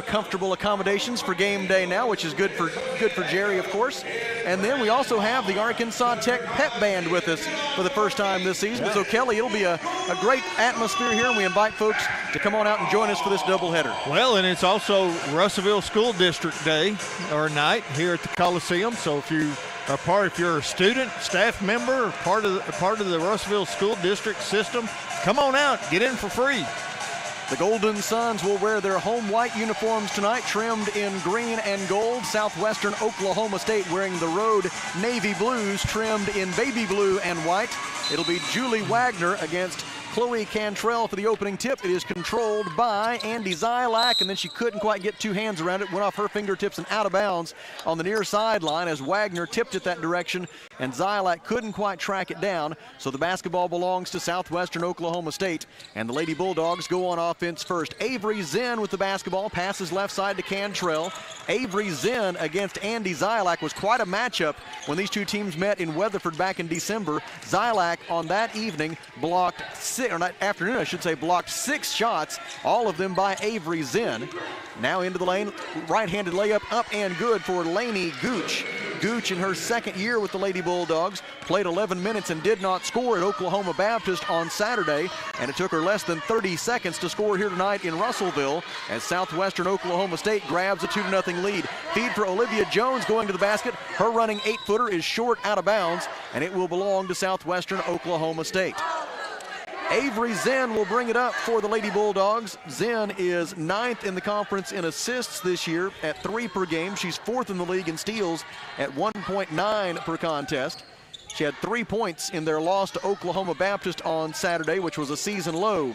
comfortable accommodations for game day now, which is good for Jerry, of course. And then we also have the Arkansas Tech Pep Band with us for the first time this season. So, Kelly, it'll be a great atmosphere here, and we invite folks to come on out and join us for this doubleheader. Well, and it's also Russellville School District Day or night here at the Coliseum. So if you are if you're a student, staff member, or part of the Russellville School District system, come on out, get in for free. The Golden Suns will wear their home white uniforms tonight, trimmed in green and gold. Southwestern Oklahoma State wearing the road navy blues, trimmed in baby blue and white. It'll be Julie Wagner against Chloe Cantrell for the opening tip. It is controlled by Andy Zylak, and then she couldn't quite get two hands around it. Went off her fingertips and out of bounds on the near sideline as Wagner tipped it that direction, and Zylak couldn't quite track it down. So the basketball belongs to Southwestern Oklahoma State, and the Lady Bulldogs go on offense first. Avery Zinn with the basketball, passes left side to Cantrell. Avery Zinn against Andy Zylak was quite a matchup when these two teams met in Weatherford back in December. Zylak on that evening blocked blocked 6 shots, all of them by Avery Zinn. Now into the lane, right-handed layup up and good for Lainey Gooch. Gooch in her second year with the Lady Bulldogs played 11 minutes and did not score at Oklahoma Baptist on Saturday, and it took her less than 30 seconds to score here tonight in Russellville as Southwestern Oklahoma State grabs a 2-0 lead. Feed for Olivia Jones going to the basket. Her running 8-footer is short out of bounds, and it will belong to Southwestern Oklahoma State. Avery Zinn will bring it up for the Lady Bulldogs. Zinn is 9th in the conference in assists this year at 3 per game. She's 4th in the league in steals at 1.9 per contest. She had 3 points in their loss to Oklahoma Baptist on Saturday, which was a season low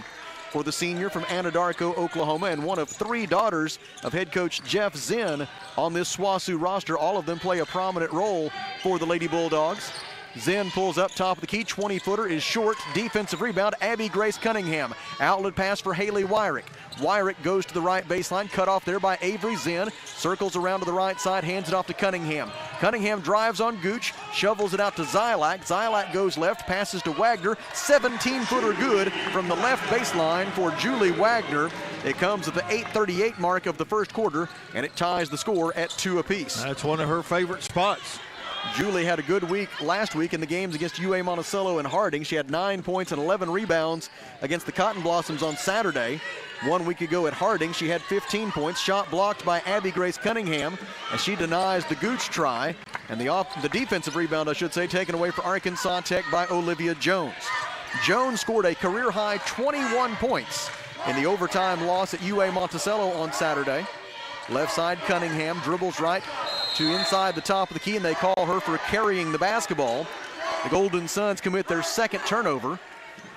for the senior from Anadarko, Oklahoma, and one of 3 daughters of head coach Jeff Zinn on this SWOSU roster. All of them play a prominent role for the Lady Bulldogs. Zinn pulls up top of the key, 20-footer is short. Defensive rebound, Abby Grace Cunningham. Outlet pass for Haley Wyrick. Wyrick goes to the right baseline, cut off there by Avery Zinn. Circles around to the right side, hands it off to Cunningham. Cunningham drives on Gooch, shovels it out to Zylak. Zylak goes left, passes to Wagner. 17-footer good from the left baseline for Julie Wagner. It comes at the 8:38 mark of the first quarter, and it ties the score at 2 apiece. That's one of her favorite spots. Julie had a good week last week in the games against UA Monticello and Harding. She had 9 points and 11 rebounds against the Cotton Blossoms on Saturday. 1 week ago at Harding, she had 15 points. Shot blocked by Abby Grace Cunningham as she denies the Gooch try. And the defensive rebound, I should say, taken away for Arkansas Tech by Olivia Jones. Jones scored a career-high 21 points in the overtime loss at UA Monticello on Saturday. Left side, Cunningham dribbles right to inside the top of the key, and they call her for carrying the basketball. The Golden Suns commit their second turnover,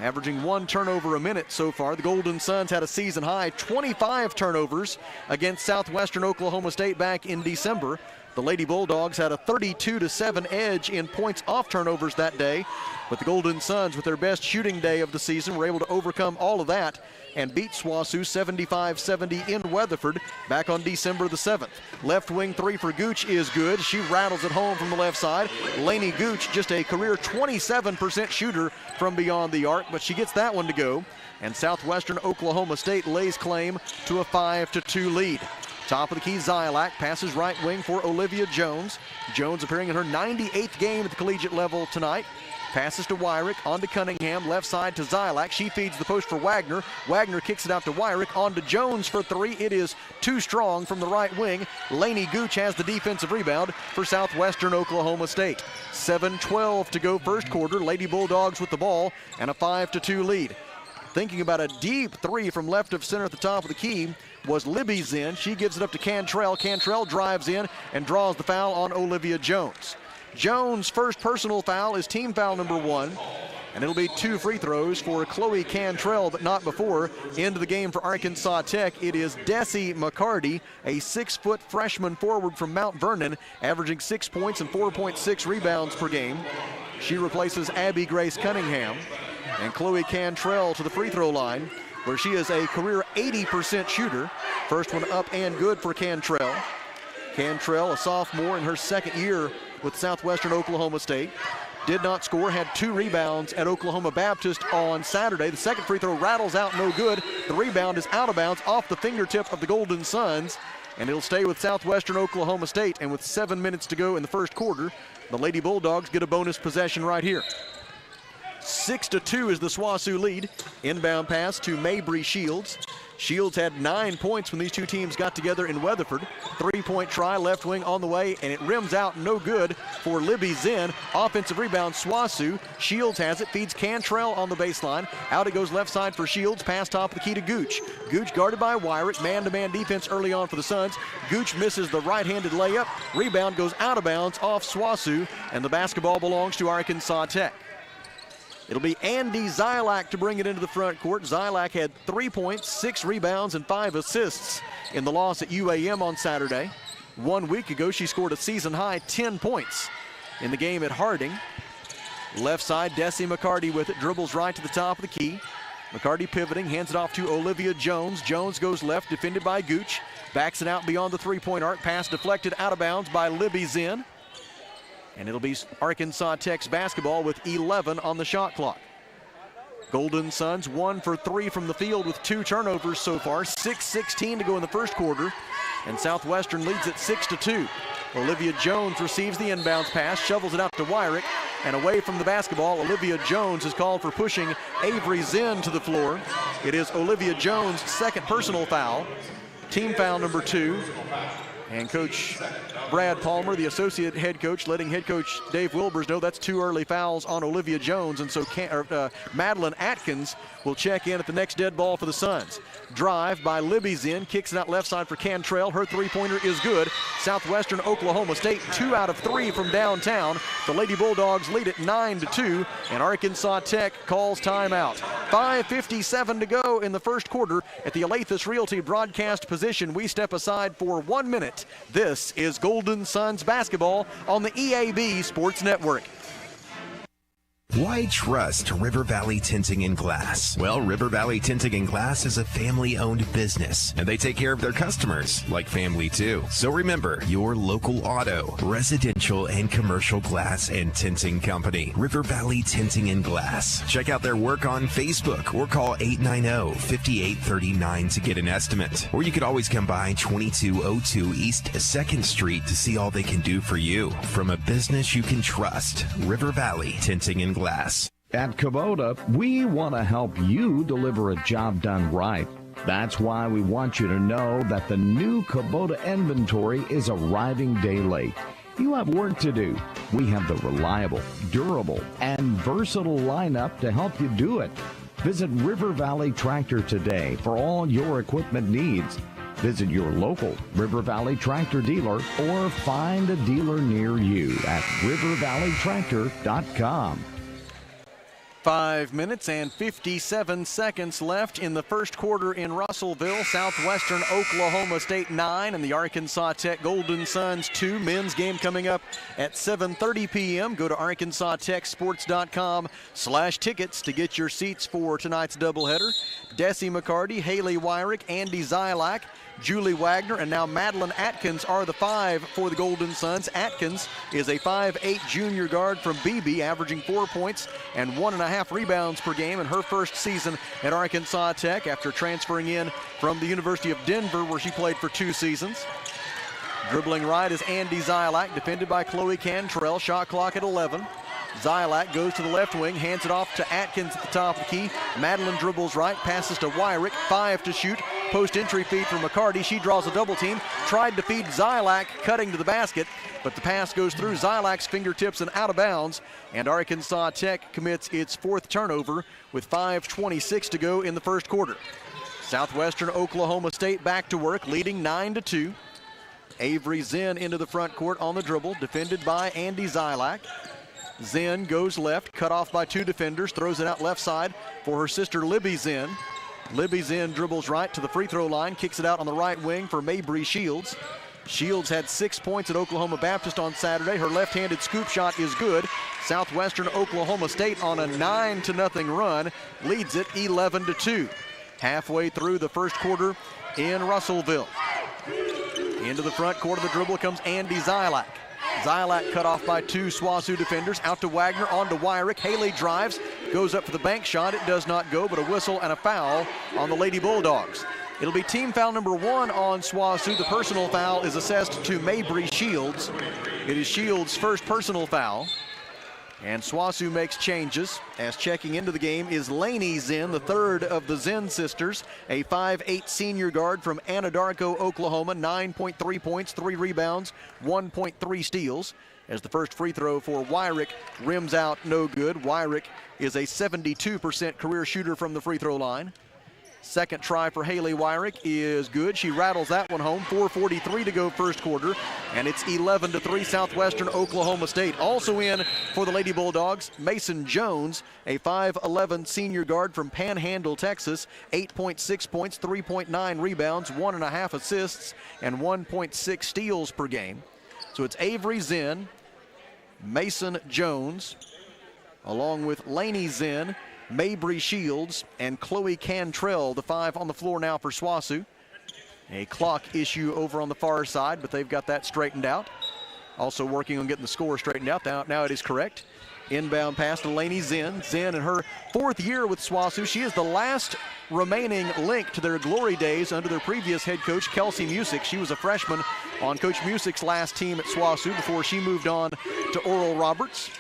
averaging 1 turnover a minute so far. The Golden Suns had a season-high 25 turnovers against Southwestern Oklahoma State back in December. The Lady Bulldogs had a 32-7 edge in points off turnovers that day, but the Golden Suns, with their best shooting day of the season, were able to overcome all of that and beat SWOSU 75-70 in Weatherford back on December the 7th. Left wing 3 for Gooch is good. She rattles it home from the left side. Lainey Gooch, just a career 27% shooter from beyond the arc, but she gets that one to go. And Southwestern Oklahoma State lays claim to a 5-2 lead. Top of the key, Zylak passes right wing for Olivia Jones. Jones appearing in her 98th game at the collegiate level tonight. Passes to Wyrick, on to Cunningham, left side to Zylak. She feeds the post for Wagner. Wagner kicks it out to Wyrick, on to Jones for 3. It is too strong from the right wing. Lainey Gooch has the defensive rebound for Southwestern Oklahoma State. 7:12 to go first quarter. Lady Bulldogs with the ball and a 5-2 lead. Thinking about a deep 3 from left of center at the top of the key was Libby Zinn. She gives it up to Cantrell. Cantrell drives in and draws the foul on Olivia Jones. Jones' first personal foul is team foul number 1, and it'll be 2 free throws for Chloe Cantrell, but not before. Into the game for Arkansas Tech, it is Desi McCarty, a 6-foot freshman forward from Mount Vernon, averaging 6 points and 4.6 rebounds per game. She replaces Abby Grace Cunningham, and Chloe Cantrell to the free throw line, where she is a career 80% shooter. First one up and good for Cantrell. Cantrell, a sophomore in her second year with Southwestern Oklahoma State. did not score, had 2 rebounds at Oklahoma Baptist on Saturday. The second free throw rattles out, no good. The rebound is out of bounds off the fingertip of the Golden Suns, and it'll stay with Southwestern Oklahoma State. And with 7 minutes to go in the first quarter, the Lady Bulldogs get a bonus possession right here. 6-2 is the SWOSU lead. Inbound pass to Mabry Shields. Shields had 9 points when these two teams got together in Weatherford. 3-point try, left wing on the way, and it rims out, no good for Libby Zinn. Offensive rebound, SWOSU. Shields has it, feeds Cantrell on the baseline. Out it goes left side for Shields, pass top of the key to Gooch. Gooch guarded by Wyrick, man-to-man defense early on for the Suns. Gooch misses the right-handed layup. Rebound goes out of bounds off SWOSU, and the basketball belongs to Arkansas Tech. It'll be Andy Zylak to bring it into the front court. Zylak had 3 points, 6 rebounds, and 5 assists in the loss at UAM on Saturday. 1 week ago, she scored a season-high 10 points in the game at Harding. Left side, Desi McCarty with it, dribbles right to the top of the key. McCarty pivoting, hands it off to Olivia Jones. Jones goes left, defended by Gooch. Backs it out beyond the three-point arc. Pass deflected out of bounds by Libby Zinn. And it'll be Arkansas Tech's basketball with 11 on the shot clock. Golden Suns 1 for 3 from the field with 2 turnovers so far. 6:16 to go in the first quarter. And Southwestern leads at 6-2. Olivia Jones receives the inbounds pass, shovels it out to Wyrick, and away from the basketball, Olivia Jones is called for pushing Avery Zinn to the floor. It is Olivia Jones' second personal foul, team foul number 2. And Coach Brad Palmer, the associate head coach, letting head coach Dave Wilbers know that's 2 early fouls on Olivia Jones. And so Madeline Atkins will check in at the next dead ball for the Suns. Drive by Libby Zinn, kicks it out left side for Cantrell. Her three-pointer is good. Southwestern Oklahoma State, 2 out of 3 from downtown. The Lady Bulldogs lead it 9-2, and Arkansas Tech calls timeout. 5:57 to go in the first quarter. At the Alathus Realty broadcast position, we step aside for 1 minute. This is Golden Suns basketball on the EAB Sports Network. Why trust River Valley Tinting and Glass? Well, River Valley Tinting and Glass is a family-owned business, and they take care of their customers like family too. So remember, your local auto, residential, and commercial glass and tinting company, River Valley Tinting and Glass. Check out their work on Facebook or call 890-5839 to get an estimate. Or you could always come by 2202 East 2nd Street to see all they can do for you. From a business you can trust, River Valley Tinting and Glass. At Kubota, we want to help you deliver a job done right. That's why we want you to know that the new Kubota inventory is arriving day late. You have work to do. We have the reliable, durable, and versatile lineup to help you do it. Visit River Valley Tractor today for all your equipment needs. Visit your local River Valley Tractor dealer or find a dealer near you at rivervalleytractor.com. 5 minutes and 57 seconds left in the first quarter in Russellville. Southwestern Oklahoma State 9 and the Arkansas Tech Golden Suns 2. Men's game coming up at 7:30 p.m. Go to arkansastechsports.com/tickets to get your seats for tonight's doubleheader. Desi McCarty, Haley Wyrick, Andy Zylak, Julie Wagner, and now Madeline Atkins are the 5 for the Golden Suns. Atkins is a 5'8" junior guard from BB, averaging 4 points and 1.5 rebounds per game in her first season at Arkansas Tech after transferring in from the University of Denver, where she played for 2 seasons. Dribbling right is Andy Zylak, defended by Chloe Cantrell. Shot clock at 11. Zylak goes to the left wing, hands it off to Atkins at the top of the key. Madeline dribbles right, passes to Wyrick, 5 to shoot. Post entry feed from McCarty. She draws a double team. Tried to feed Zylak, cutting to the basket, but the pass goes through Zylak's fingertips and out of bounds. And Arkansas Tech commits its 4th turnover with 5:26 to go in the first quarter. Southwestern Oklahoma State back to work, leading 9-2. Avery Zinn into the front court on the dribble, defended by Andy Zylak. Zinn goes left, cut off by 2 defenders, throws it out left side for her sister Libby Zinn. Libby Zinn dribbles right to the free throw line, kicks it out on the right wing for Mabry Shields. Shields had 6 points at Oklahoma Baptist on Saturday. Her left-handed scoop shot is good. Southwestern Oklahoma State on a 9-0 run leads it 11-2. Halfway through the first quarter in Russellville. Into the front court of the dribble comes Andy Zylak. Zylak cut off by 2 SWOSU defenders. Out to Wagner, on to Wyrick. Haley drives, goes up for the bank shot. It does not go, but a whistle and a foul on the Lady Bulldogs. It'll be team foul number 1 on SWOSU. The personal foul is assessed to Mabry Shields. It is Shields' first personal foul. And SWOSU makes changes, as checking into the game is Lainey Zinn, the third of the Zinn sisters, a 5'8" senior guard from Anadarko, Oklahoma, 9.3 points, 3 rebounds, 1.3 steals. As the first free throw for Wyrick rims out no good. Wyrick is a 72% career shooter from the free throw line. Second try for Haley Wyrick is good. She rattles that one home. 4:43 to go first quarter, and it's 11-3 Southwestern Oklahoma State. Also in for the Lady Bulldogs, Mason Jones, a 5'11" senior guard from Panhandle, Texas, 8.6 points, 3.9 rebounds, 1.5 assists, and 1.6 steals per game. So it's Avery Zinn, Mason Jones, along with Lainey Zinn, Mabry Shields, and Chloe Cantrell, the 5 on the floor now for SWOSU. A clock issue over on the far side, but they've got that straightened out. Also working on getting the score straightened out. Now it is correct. Inbound pass to Lainey Zinn. Zinn in her 4th year with SWOSU. She is the last remaining link to their glory days under their previous head coach, Kelsey Musick. She was a freshman on Coach Musick's last team at SWOSU before she moved on to Oral Roberts.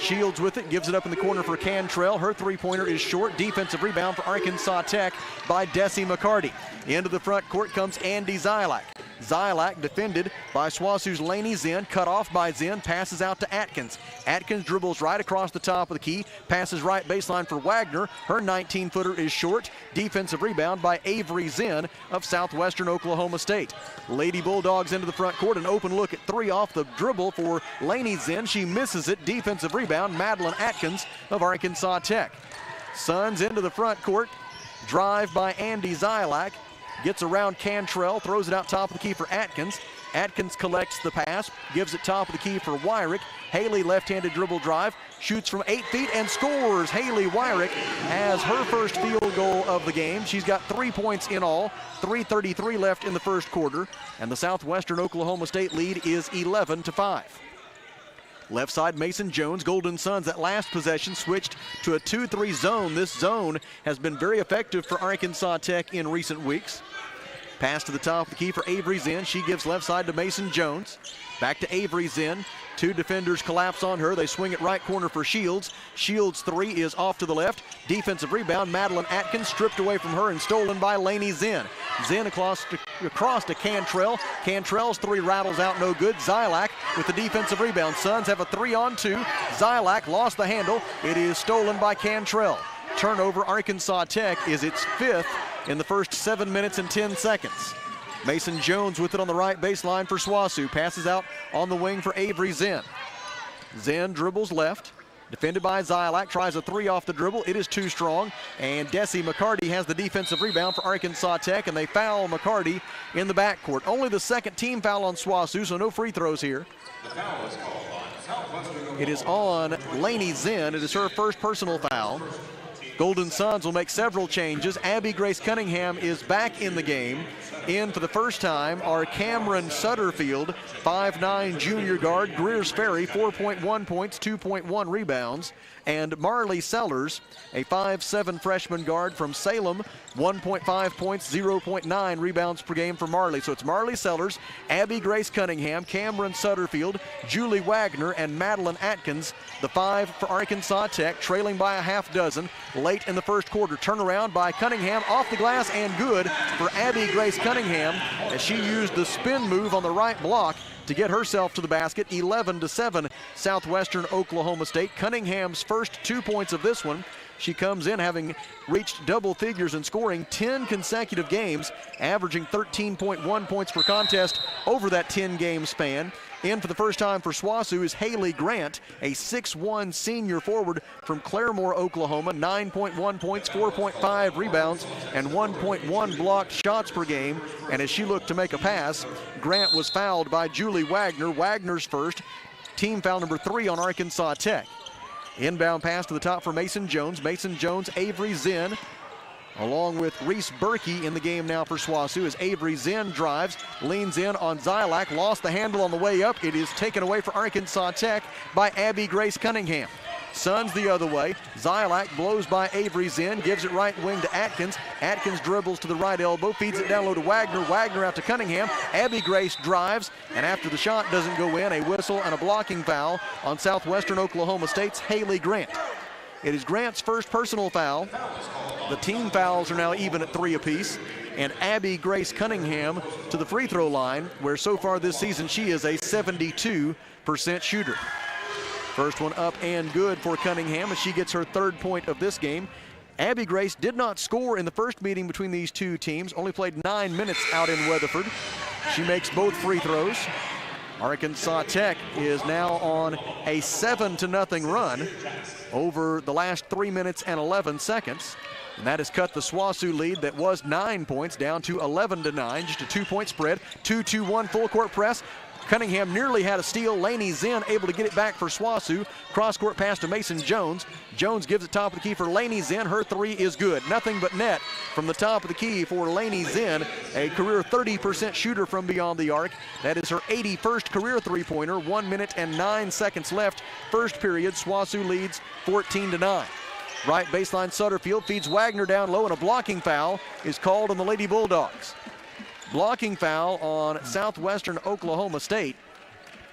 Shields with it, gives it up in the corner for Cantrell. Her 3-pointer is short. Defensive rebound for Arkansas Tech by Desi McCarty. Into the front court comes Andy Zylak. Zylak defended by SWOSU's Lainey Zinn, cut off by Zinn, passes out to Atkins. Atkins dribbles right across the top of the key, passes right baseline for Wagner. Her 19-footer is short. Defensive rebound by Avery Zinn of Southwestern Oklahoma State. Lady Bulldogs into the front court, an open look at 3 off the dribble for Lainey Zinn. She misses it. Defensive rebound, Madeline Atkins of Arkansas Tech. Suns into the front court, drive by Andy Zylak. Gets around Cantrell, throws it out top of the key for Atkins. Atkins collects the pass, gives it top of the key for Wyrick. Haley left-handed dribble drive, shoots from 8 feet and scores. Haley Wyrick has her first field goal of the game. She's got 3 points in all, 3:33 left in the first quarter, and the Southwestern Oklahoma State lead is 11-5. Left side, Mason Jones. Golden Suns, that last possession, switched to a 2-3 zone. This zone has been very effective for Arkansas Tech in recent weeks. Pass to the top of the key for Avery Zinn. She gives left side to Mason Jones. Back to Avery Zinn. 2 defenders collapse on her. They swing it right corner for Shields. Shields' 3 is off to the left. Defensive rebound, Madeline Atkins stripped away from her and stolen by Lainey Zinn. Zinn across to Cantrell. Cantrell's 3 rattles out, no good. Zylak with the defensive rebound. Suns have a 3-on-2. Zylak lost the handle. It is stolen by Cantrell. Turnover, Arkansas Tech is its 5th in the first 7 minutes and 10 seconds. Mason Jones with it on the right baseline for SWOSU. Passes out on the wing for Avery Zinn. Zinn dribbles left. Defended by Zylak. Tries a 3 off the dribble. It is too strong. And Desi McCarty has the defensive rebound for Arkansas Tech. And they foul McCarty in the backcourt. Only the second team foul on SWOSU, so no free throws here. It is on Lainey Zinn. It is her first personal foul. Golden Suns will make several changes. Abby Grace Cunningham is back in the game. In for the first time are Cameron Sutterfield, 5'9" junior guard, Greer's Ferry, 4.1 points, 2.1 rebounds, and Marley Sellers, a 5'7" freshman guard from Salem, 1.5 points, 0.9 rebounds per game for Marley. So it's Marley Sellers, Abby Grace Cunningham, Cameron Sutterfield, Julie Wagner, and Madeline Atkins, the 5 for Arkansas Tech, trailing by a half dozen late in the first quarter. Turnaround by Cunningham, off the glass and good for Abby Grace Cunningham as she used the spin move on the right block to get herself to the basket. 11-7 Southwestern Oklahoma State. Cunningham's first 2 points of this one. She comes in having reached double figures and scoring 10 consecutive games, averaging 13.1 points per contest over that 10-game span. In for the first time for SWOSU is Haley Grant, a 6'1" senior forward from Claremore, Oklahoma, 9.1 points, 4.5 rebounds, and 1.1 blocked shots per game. And as she looked to make a pass, Grant was fouled by Julie Wagner. Wagner's first, team foul number 3 on Arkansas Tech. Inbound pass to the top for Mason Jones. Mason Jones, Avery Zinn. along with Reese Berkey in the game now for SWOSU as Avery Zinn drives, leans in on Zylak, lost the handle on the way up. It is taken away for Arkansas Tech by Abby Grace Cunningham. Suns the other way. Zylak blows by Avery Zinn, gives it right wing to Atkins. Atkins dribbles to the right elbow, feeds it down low to Wagner. Wagner out to Cunningham. Abby Grace drives, and after the shot doesn't go in, a whistle and a blocking foul on Southwestern Oklahoma State's Haley Grant. It is Grant's first personal foul. The team fouls are now even at 3 apiece. And Abby Grace Cunningham to the free throw line, where so far this season she is a 72% shooter. First one up and good for Cunningham as she gets her 3rd point of this game. Abby Grace did not score in the first meeting between these two teams, only played 9 minutes out in Weatherford. She makes both free throws. Arkansas Tech is now on a 7-0 run over the last 3 minutes and 11 seconds. And that has cut the SWOSU lead that was 9 points down to 11-9, just a 2-point spread. 2-2-1 full court press. Cunningham nearly had a steal. Laney Zinn able to get it back for SWOSU. Cross-court pass to Mason Jones. Jones gives it top of the key for Laney Zinn. Her 3 is good. Nothing but net from the top of the key for Laney Zinn, a career 30% shooter from beyond the arc. That is her 81st career three-pointer. 1 minute and 9 seconds left. First period, SWOSU leads 14-9. Right baseline, Sutterfield feeds Wagner down low, and a blocking foul is called on the Lady Bulldogs. Blocking foul on Southwestern Oklahoma State.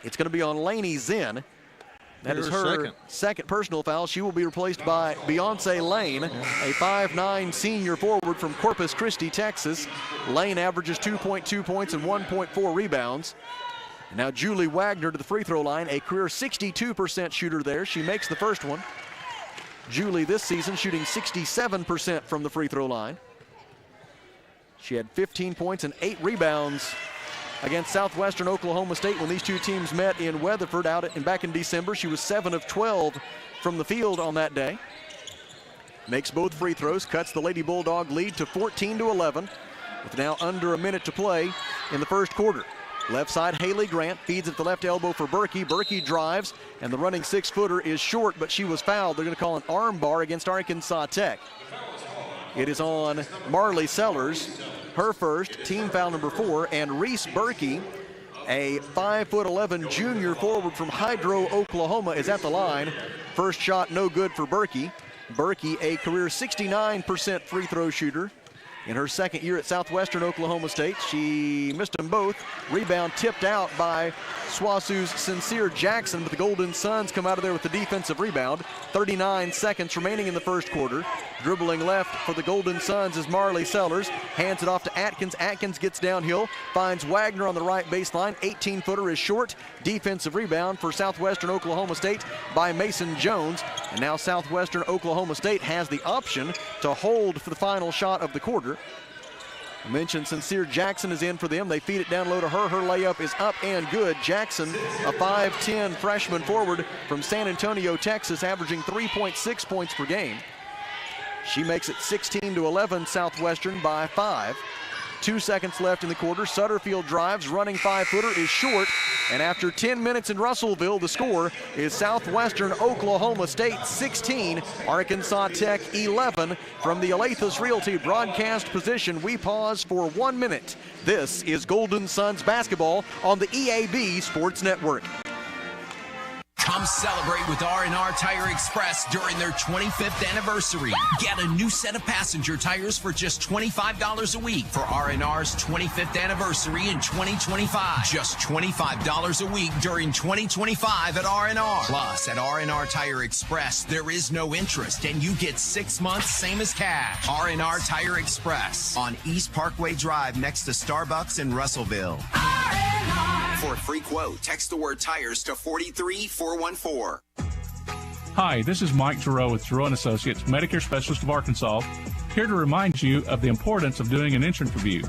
It's going to be on Laney Zinn. That is her second personal foul. She will be replaced by Beyonce Lane, a 5'9" senior forward from Corpus Christi, Texas. Lane averages 2.2 points and 1.4 rebounds. And now Julie Wagner to the free throw line, a career 62% shooter there. She makes the first one. Julie this season shooting 67% from the free throw line. She had 15 points and 8 rebounds against Southwestern Oklahoma State when these two teams met in Weatherford back in December. She was 7 of 12 from the field on that day. Makes both free throws, cuts the Lady Bulldog lead to 14-11 with now under a minute to play in the first quarter. Left side, Haley Grant feeds at the left elbow for Berkey. Berkey drives, and the running 6-footer is short, but she was fouled. They're going to call an arm bar against Arkansas Tech. It is on Marley Sellers, her first, team foul number 4, and Reese Berkey, a 5'11" junior forward from Hydro, Oklahoma, is at the line. First shot no good for Berkey. Berkey, a career 69% free throw shooter. In her second year at Southwestern Oklahoma State, she missed them both. Rebound tipped out by SWOSU's Sincere Jackson, but the Golden Suns come out of there with the defensive rebound. 39 seconds remaining in the first quarter. Dribbling left for the Golden Suns is Marley Sellers. Hands it off to Atkins. Atkins gets downhill, finds Wagner on the right baseline. 18-footer is short. Defensive rebound for Southwestern Oklahoma State by Mason Jones. And now Southwestern Oklahoma State has the option to hold for the final shot of the quarter. I mentioned Sincere Jackson is in for them. They feed it down low to her. Her layup is up and good. Jackson, a 5'10" freshman forward from San Antonio, Texas, averaging 3.6 points per game. She makes it 16-11 Southwestern by 5. 2 seconds left in the quarter. Sutterfield drives, running 5-footer is short. And after 10 minutes in Russellville, the score is Southwestern Oklahoma State 16, Arkansas Tech 11. From the Alathus Realty broadcast position, we pause for 1 minute. This is Golden Suns basketball on the EAB Sports Network. Come celebrate with R&R Tire Express during their 25th anniversary. Get a new set of passenger tires for just $25 a week for R&R's 25th anniversary in 2025. Just $25 a week during 2025 at R&R. Plus, at R&R Tire Express, there is no interest, and you get 6 months, same as cash. R&R Tire Express on East Parkway Drive next to Starbucks in Russellville. R&R. For a free quote, text the word tires to 43414. Hi, this is Mike Giroux with Giroux & Associates, Medicare Specialist of Arkansas, here to remind you of the importance of doing an insurance review.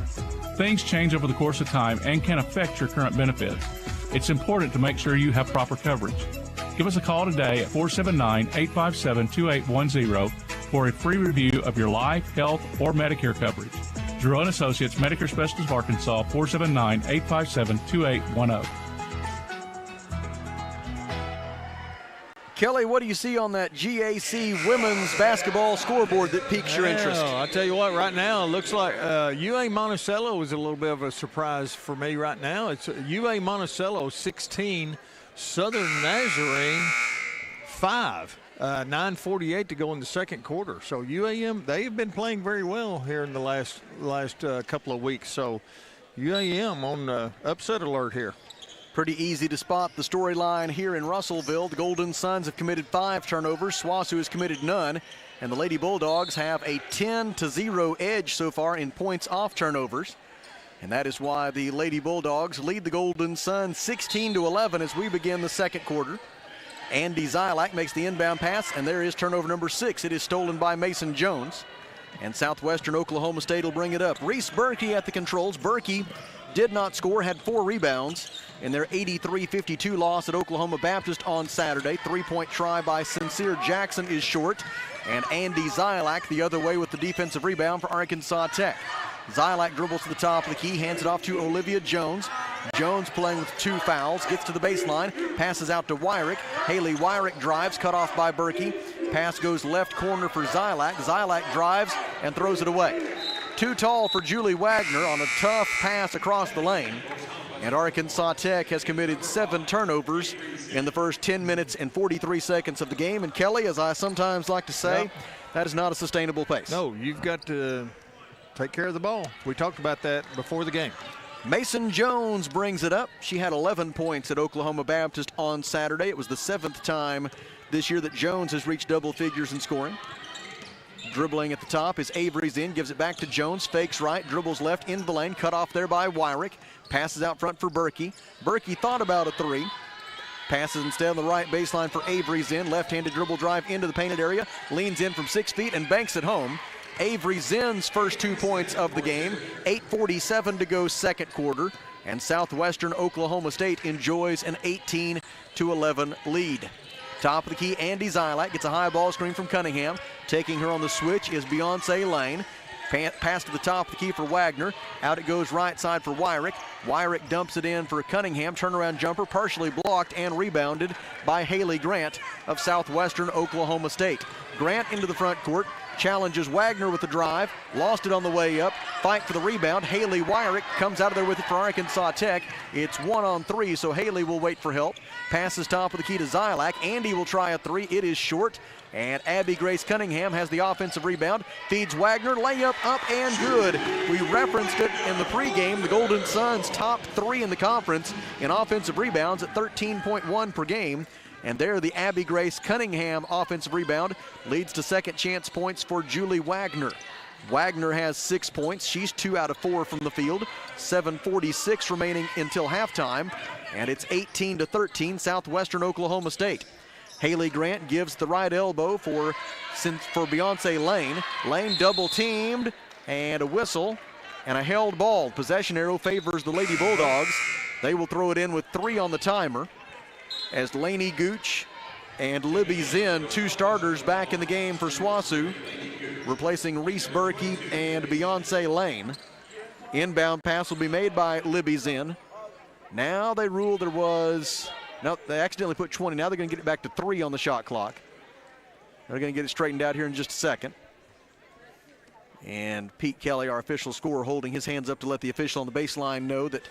Things change over the course of time and can affect your current benefits. It's important to make sure you have proper coverage. Give us a call today at 479-857-2810 for a free review of your life, health, or Medicare coverage. Giroux & Associates, Medicare Specialist of Arkansas, 479-857-2810. Kelly, what do you see on that GAC women's basketball scoreboard that piques your interest? I'll tell you what, right now, it looks like UA Monticello is a little bit of a surprise for me right now. It's UA Monticello 16, Southern Nazarene 5. 9:48 to go in the second quarter. So UAM, they've been playing very well here in the last couple of weeks. So UAM on upset alert here. Pretty easy to spot the storyline here in Russellville. The Golden Suns have committed 5 turnovers. SWOSU has committed none. And the Lady Bulldogs have a 10-0 edge so far in points off turnovers. And that is why the Lady Bulldogs lead the Golden Suns 16-11 as we begin the second quarter. Andy Zylak makes the inbound pass, and there is turnover number 6. It is stolen by Mason Jones. And Southwestern Oklahoma State will bring it up. Reese Berkey at the controls. Berkey did not score, had 4 rebounds in their 83-52 loss at Oklahoma Baptist on Saturday. 3-point try by Sincere Jackson is short. And Andy Zylak the other way with the defensive rebound for Arkansas Tech. Zylak dribbles to the top of the key, hands it off to Olivia Jones. Jones playing with 2 fouls, gets to the baseline, passes out to Wyrick. Haley Wyrick drives, cut off by Berkey. Pass goes left corner for Zylak. Zylak drives and throws it away. Too tall for Julie Wagner on a tough pass across the lane. And Arkansas Tech has committed 7 turnovers in the first 10 minutes and 43 seconds of the game. And Kelly, as I sometimes like to say, that is not a sustainable pace. No, you've got to take care of the ball. We talked about that before the game. Mason Jones brings it up. She had 11 points at Oklahoma Baptist on Saturday. It was the 7th time this year that Jones has reached double figures in scoring. Dribbling at the top is Avery Zinn, gives it back to Jones, fakes right, dribbles left in the lane, cut off there by Wyrick. Passes out front for Berkey. Berkey thought about a 3. Passes instead on the right baseline for Avery Zinn. Left-handed dribble drive into the painted area. Leans in from 6 feet and banks it home. Avery Zinn's first 2 points of the game. 8:47 to go second quarter. And Southwestern Oklahoma State enjoys an 18-11 lead. Top of the key, Andy Zylak gets a high ball screen from Cunningham. Taking her on the switch is Beyonce Lane. Pass to the top of the key for Wagner. Out it goes right side for Wyrick. Wyrick dumps it in for Cunningham. Turnaround jumper partially blocked and rebounded by Haley Grant of Southwestern Oklahoma State. Grant into the front court. Challenges Wagner with the drive. Lost it on the way up. Fight for the rebound. Haley Wyrick comes out of there with it for Arkansas Tech. It's 1-on-3, so Haley will wait for help. Passes top of the key to Zylak. Andy will try a 3. It is short. And Abby Grace Cunningham has the offensive rebound. Feeds Wagner. Layup up and good. We referenced it in the pregame. The Golden Suns top 3 in the conference in offensive rebounds at 13.1 per game. And there, the Abby Grace Cunningham offensive rebound leads to second chance points for Julie Wagner. Wagner has 6 points. She's 2 out of 4 from the field. 7:46 remaining until halftime. And it's 18-13 Southwestern Oklahoma State. Haley Grant gives the right elbow for Beyonce Lane. Lane double teamed and a whistle and a held ball. Possession arrow favors the Lady Bulldogs. They will throw it in with 3 on the timer. As Lainey Gooch and Libby Zinn, 2 starters back in the game for SWOSU, replacing Reese Berkey and Beyonce Lane. Inbound pass will be made by Libby Zinn. Now they rule there was, no, they accidentally put 20. Now they're going to get it back to 3 on the shot clock. They're going to get it straightened out here in just a second. And Pete Kelly, our official scorer, holding his hands up to let the official on the baseline know that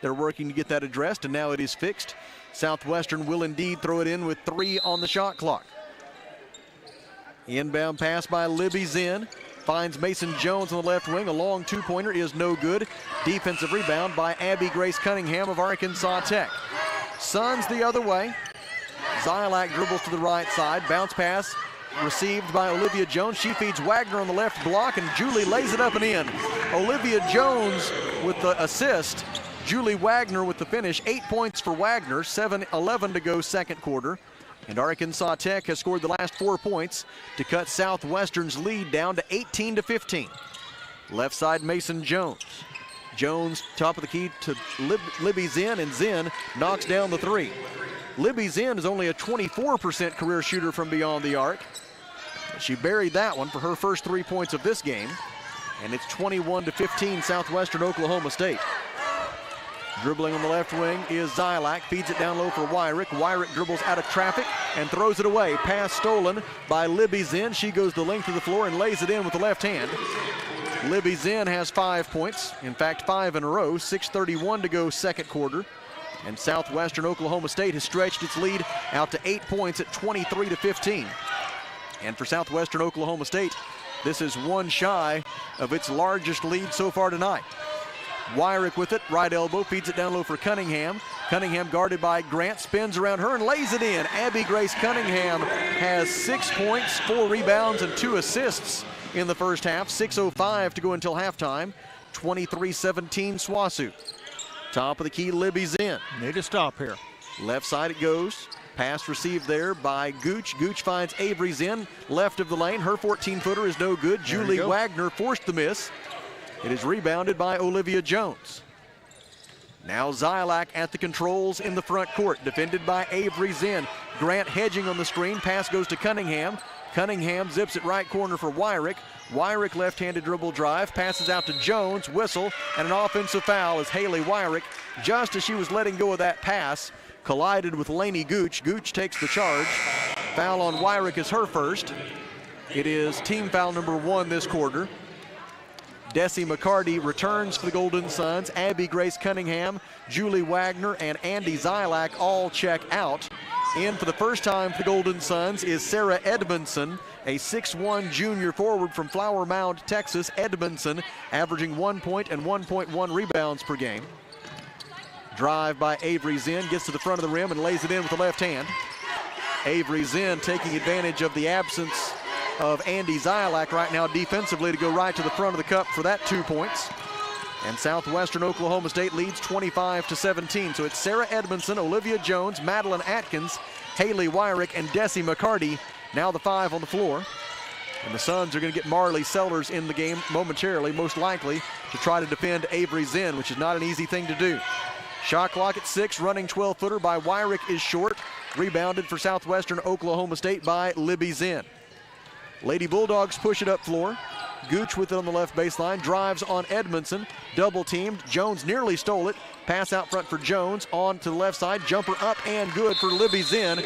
they're working to get that addressed, and now it is fixed. Southwestern will indeed throw it in with 3 on the shot clock. Inbound pass by Libby Zinn. Finds Mason Jones on the left wing. A long 2-pointer is no good. Defensive rebound by Abby Grace Cunningham of Arkansas Tech. Suns the other way. Zylak dribbles to the right side. Bounce pass received by Olivia Jones. She feeds Wagner on the left block, and Julie lays it up and in. Olivia Jones with the assist. Julie Wagner with the finish. 8 points for Wagner. 7:11 to go second quarter. And Arkansas Tech has scored the last 4 points to cut Southwestern's lead down to 18-15. Left side, Mason Jones. Jones, top of the key to Libby Zinn, and Zinn knocks down the 3. Libby Zinn is only a 24% career shooter from beyond the arc. She buried that one for her first 3 points of this game. And it's 21-15 Southwestern Oklahoma State. Dribbling on the left wing is Zylak. Feeds it down low for Wyrick. Wyrick dribbles out of traffic and throws it away. Pass stolen by Libby Zinn. She goes the length of the floor and lays it in with the left hand. Libby Zinn has 5 points. In fact, 5 in a row. 6:31 to go second quarter. And Southwestern Oklahoma State has stretched its lead out to 8 points at 23-15. And for Southwestern Oklahoma State, this is one shy of its largest lead so far tonight. Wyrick with it, right elbow, feeds it down low for Cunningham. Cunningham guarded by Grant, spins around her and lays it in. Abby Grace Cunningham has 6 points, 4 rebounds, and 2 assists in the first half. 6:05 to go until halftime. 23-17 SWOSU. Top of the key, Libby Zinn. Need to stop here. Left side it goes. Pass received there by Gooch. Gooch finds Avery Zinn left of the lane. Her 14-footer is no good. Julie Wagner forced the miss. It is rebounded by Olivia Jones. Now Zylak at the controls in the front court, defended by Avery Zinn. Grant hedging on the screen. Pass goes to Cunningham. Cunningham zips it right corner for Wyrick. Wyrick left-handed dribble drive, passes out to Jones, whistle, and an offensive foul as Haley Wyrick, just as she was letting go of that pass, collided with Lainey Gooch. Gooch takes the charge. Foul on Wyrick is her first. It is team foul number 1 this quarter. Desi McCarty returns for the Golden Suns. Abby Grace Cunningham, Julie Wagner, and Andy Zylak all check out. In for the first time for the Golden Suns is Sarah Edmondson, a 6'1" junior forward from Flower Mound, Texas. Edmondson averaging 1 point and 1.1 rebounds per game. Drive by Avery Zinn, gets to the front of the rim and lays it in with the left hand. Avery Zinn taking advantage of the absence of Andy Zylak right now defensively to go right to the front of the cup for that 2 points. And Southwestern Oklahoma State leads 25-17. So it's Sarah Edmondson, Olivia Jones, Madeline Atkins, Haley Wyrick, and Desi McCarty, now the 5 on the floor. And the Suns are going to get Marley Sellers in the game momentarily, most likely, to try to defend Avery Zinn, which is not an easy thing to do. Shot clock at 6, running 12-footer by Wyrick is short. Rebounded for Southwestern Oklahoma State by Libby Zinn. Lady Bulldogs push it up floor. Gooch with it on the left baseline, drives on Edmondson, double teamed. Jones nearly stole it. Pass out front for Jones, on to the left side, jumper up and good for Libby Zinn.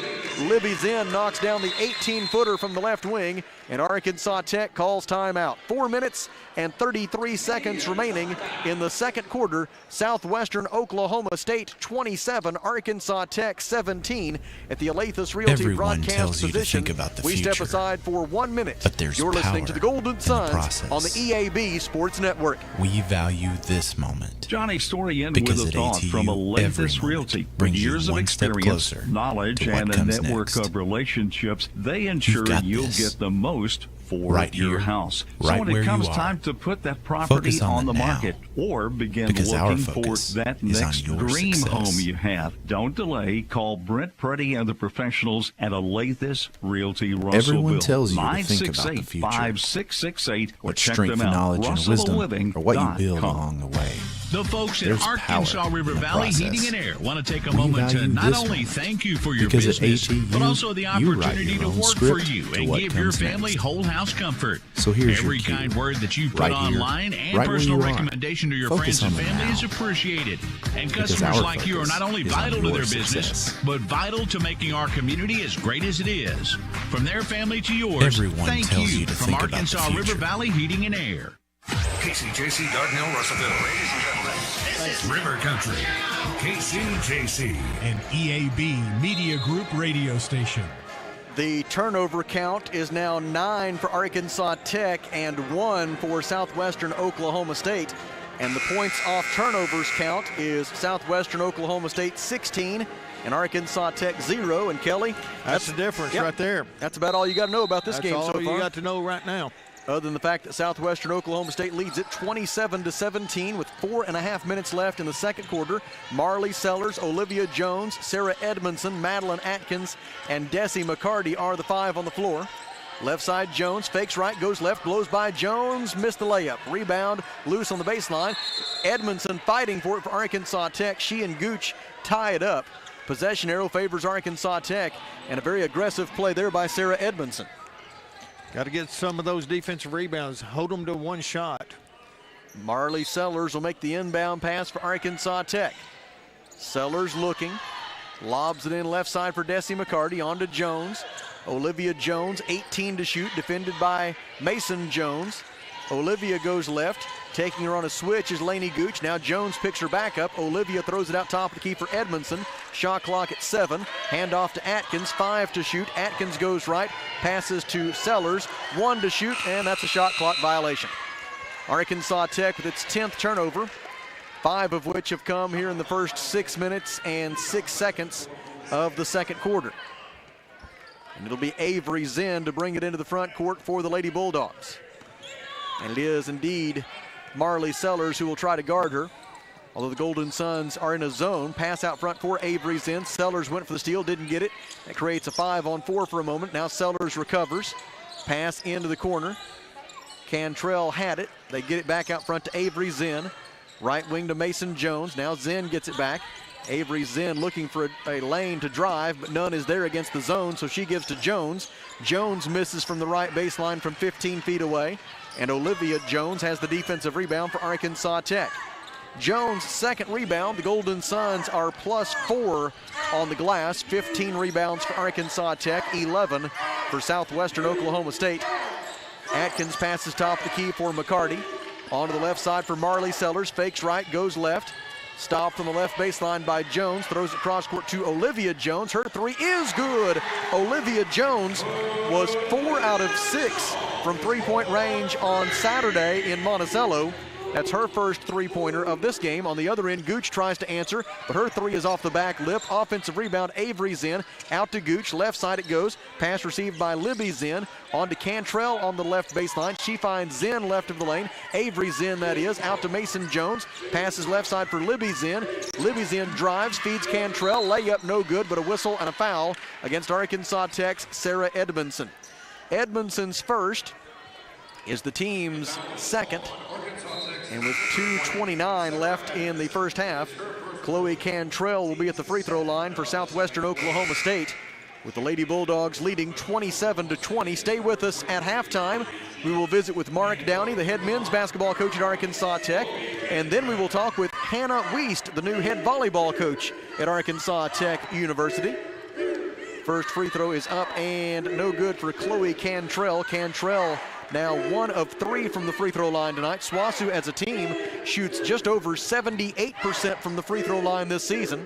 Libby Zinn knocks down the 18-footer from the left wing, and Arkansas Tech calls timeout. 4 minutes and 33 seconds remaining in the second quarter. Southwestern Oklahoma State 27, Arkansas Tech 17 at the Alathus Realty Everyone broadcast tells you position. to think about the we future, step aside for 1 minute. but there's You're listening to the Golden Suns on the EAB Sports Network. We value this moment. Johnny Story in Because with a at thought ATU, from Alathus every Realty. moment With brings you years of one step experience, closer knowledge, to what and a comes network next. of relationships, they ensure got you'll this. get the most for Right your here, house. right So when where it you comes are. time to put that property Focus on the the now, market or begin because our looking for focus that is on next your dream success. home you have, don't delay. Call Brent Preddy and the professionals at Alathus Realty Russellville. Everyone tells you to think about the future. 968-5668 or What check strength, them out. knowledge, and wisdom are what you build RussellLiving.com. along the way. The folks at There's Arkansas power River in the Valley process. Heating and Air want to take a We moment to value not this only moment thank you for your because at business, ATU, but also the you write opportunity your to own work for script you to and what give your comes family next. whole house comfort. So here's Every your cue. kind word that you put Right here, online and right where personal you are. recommendation to your Focus friends and on the family now. is appreciated. And Because customers our like you are not only focus is on vital to your their business, success. but vital to making our community as great as it is. From their family to yours, Everyone thank tells you you to from think about the Arkansas River future. Valley Heating and Air. KCJC Dardanelle Russellville. Ladies and gentlemen, this is River Country. KCJC. An EAB Media Group radio station. The turnover count is now 9 for Arkansas Tech and 1 for Southwestern Oklahoma State. And the points off turnovers count is Southwestern Oklahoma State 16 and Arkansas Tech 0. And Kelly, That's the difference right there. That's about all you got to know about this That's game all so far. you got to know right now. Other than the fact that Southwestern Oklahoma State leads it 27-17 with 4.5 minutes left in the second quarter. Marley Sellers, Olivia Jones, Sarah Edmondson, Madeline Atkins, and Desi McCarty are the 5 on the floor. Left side, Jones fakes right, goes left, blows by Jones, missed the layup. Rebound, loose on the baseline. Edmondson fighting for it for Arkansas Tech. She and Gooch tie it up. Possession arrow favors Arkansas Tech, and a very aggressive play there by Sarah Edmondson. Got to get some of those defensive rebounds. Hold them to 1 shot. Marley Sellers will make the inbound pass for Arkansas Tech. Sellers looking. Lobs it in left side for Desi McCarty. On to Jones. Olivia Jones, 18 to shoot, defended by Mason Jones. Olivia goes left. Taking her on a switch is Lainey Gooch. Now Jones picks her back up. Olivia throws it out top of the key for Edmondson. Shot clock at 7. Handoff to Atkins, 5 to shoot. Atkins goes right, passes to Sellers, 1 to shoot, and that's a shot clock violation. Arkansas Tech with its 10th turnover, 5 of which have come here in the first 6 minutes and 6 seconds of the second quarter. And it'll be Avery Zinn to bring it into the front court for the Lady Bulldogs. And it is indeed Marley Sellers who will try to guard her. Although the Golden Suns are in a zone, pass out front for Avery Zinn. Sellers went for the steal, didn't get it. That creates a 5-on-4 for a moment. Now Sellers recovers. Pass into the corner. Cantrell had it. They get it back out front to Avery Zinn. Right wing to Mason Jones. Now Zinn gets it back. Avery Zinn looking for a lane to drive, but none is there against the zone, so she gives to Jones. Jones misses from the right baseline from 15 feet away, and Olivia Jones has the defensive rebound for Arkansas Tech. Jones' second rebound. The Golden Suns are +4 on the glass. 15 rebounds for Arkansas Tech, 11 for Southwestern Oklahoma State. Atkins passes top of the key for McCarty. Onto the left side for Marley Sellers. Fakes right, goes left. Stopped on the left baseline by Jones. Throws it cross court to Olivia Jones. Her three is good. Olivia Jones was 4 out of 6 from three-point range on Saturday in Monticello. That's her first three-pointer of this game. On the other end, Gooch tries to answer, but her three is off the back lip. Offensive rebound, Avery Zinn. Out to Gooch. Left side it goes. Pass received by Libby Zinn. On to Cantrell on the left baseline. She finds Zinn left of the lane. Avery Zinn, that is. Out to Mason Jones. Passes left side for Libby Zinn. Libby Zinn drives, feeds Cantrell. Layup no good, but a whistle and a foul against Arkansas Tech's Sarah Edmondson. Edmondson's first is the team's second. And with 2:29 left in the first half, Chloe Cantrell will be at the free throw line for Southwestern Oklahoma State, with the Lady Bulldogs leading 27-20. Stay with us at halftime. We will visit with Mark Downey, the head men's basketball coach at Arkansas Tech, and then we will talk with Hannah Wiest, the new head volleyball coach at Arkansas Tech University. First free throw is up and no good for Chloe Cantrell. Cantrell now 1 of 3 from the free throw line tonight. SWOSU as a team shoots just over 78% from the free throw line this season,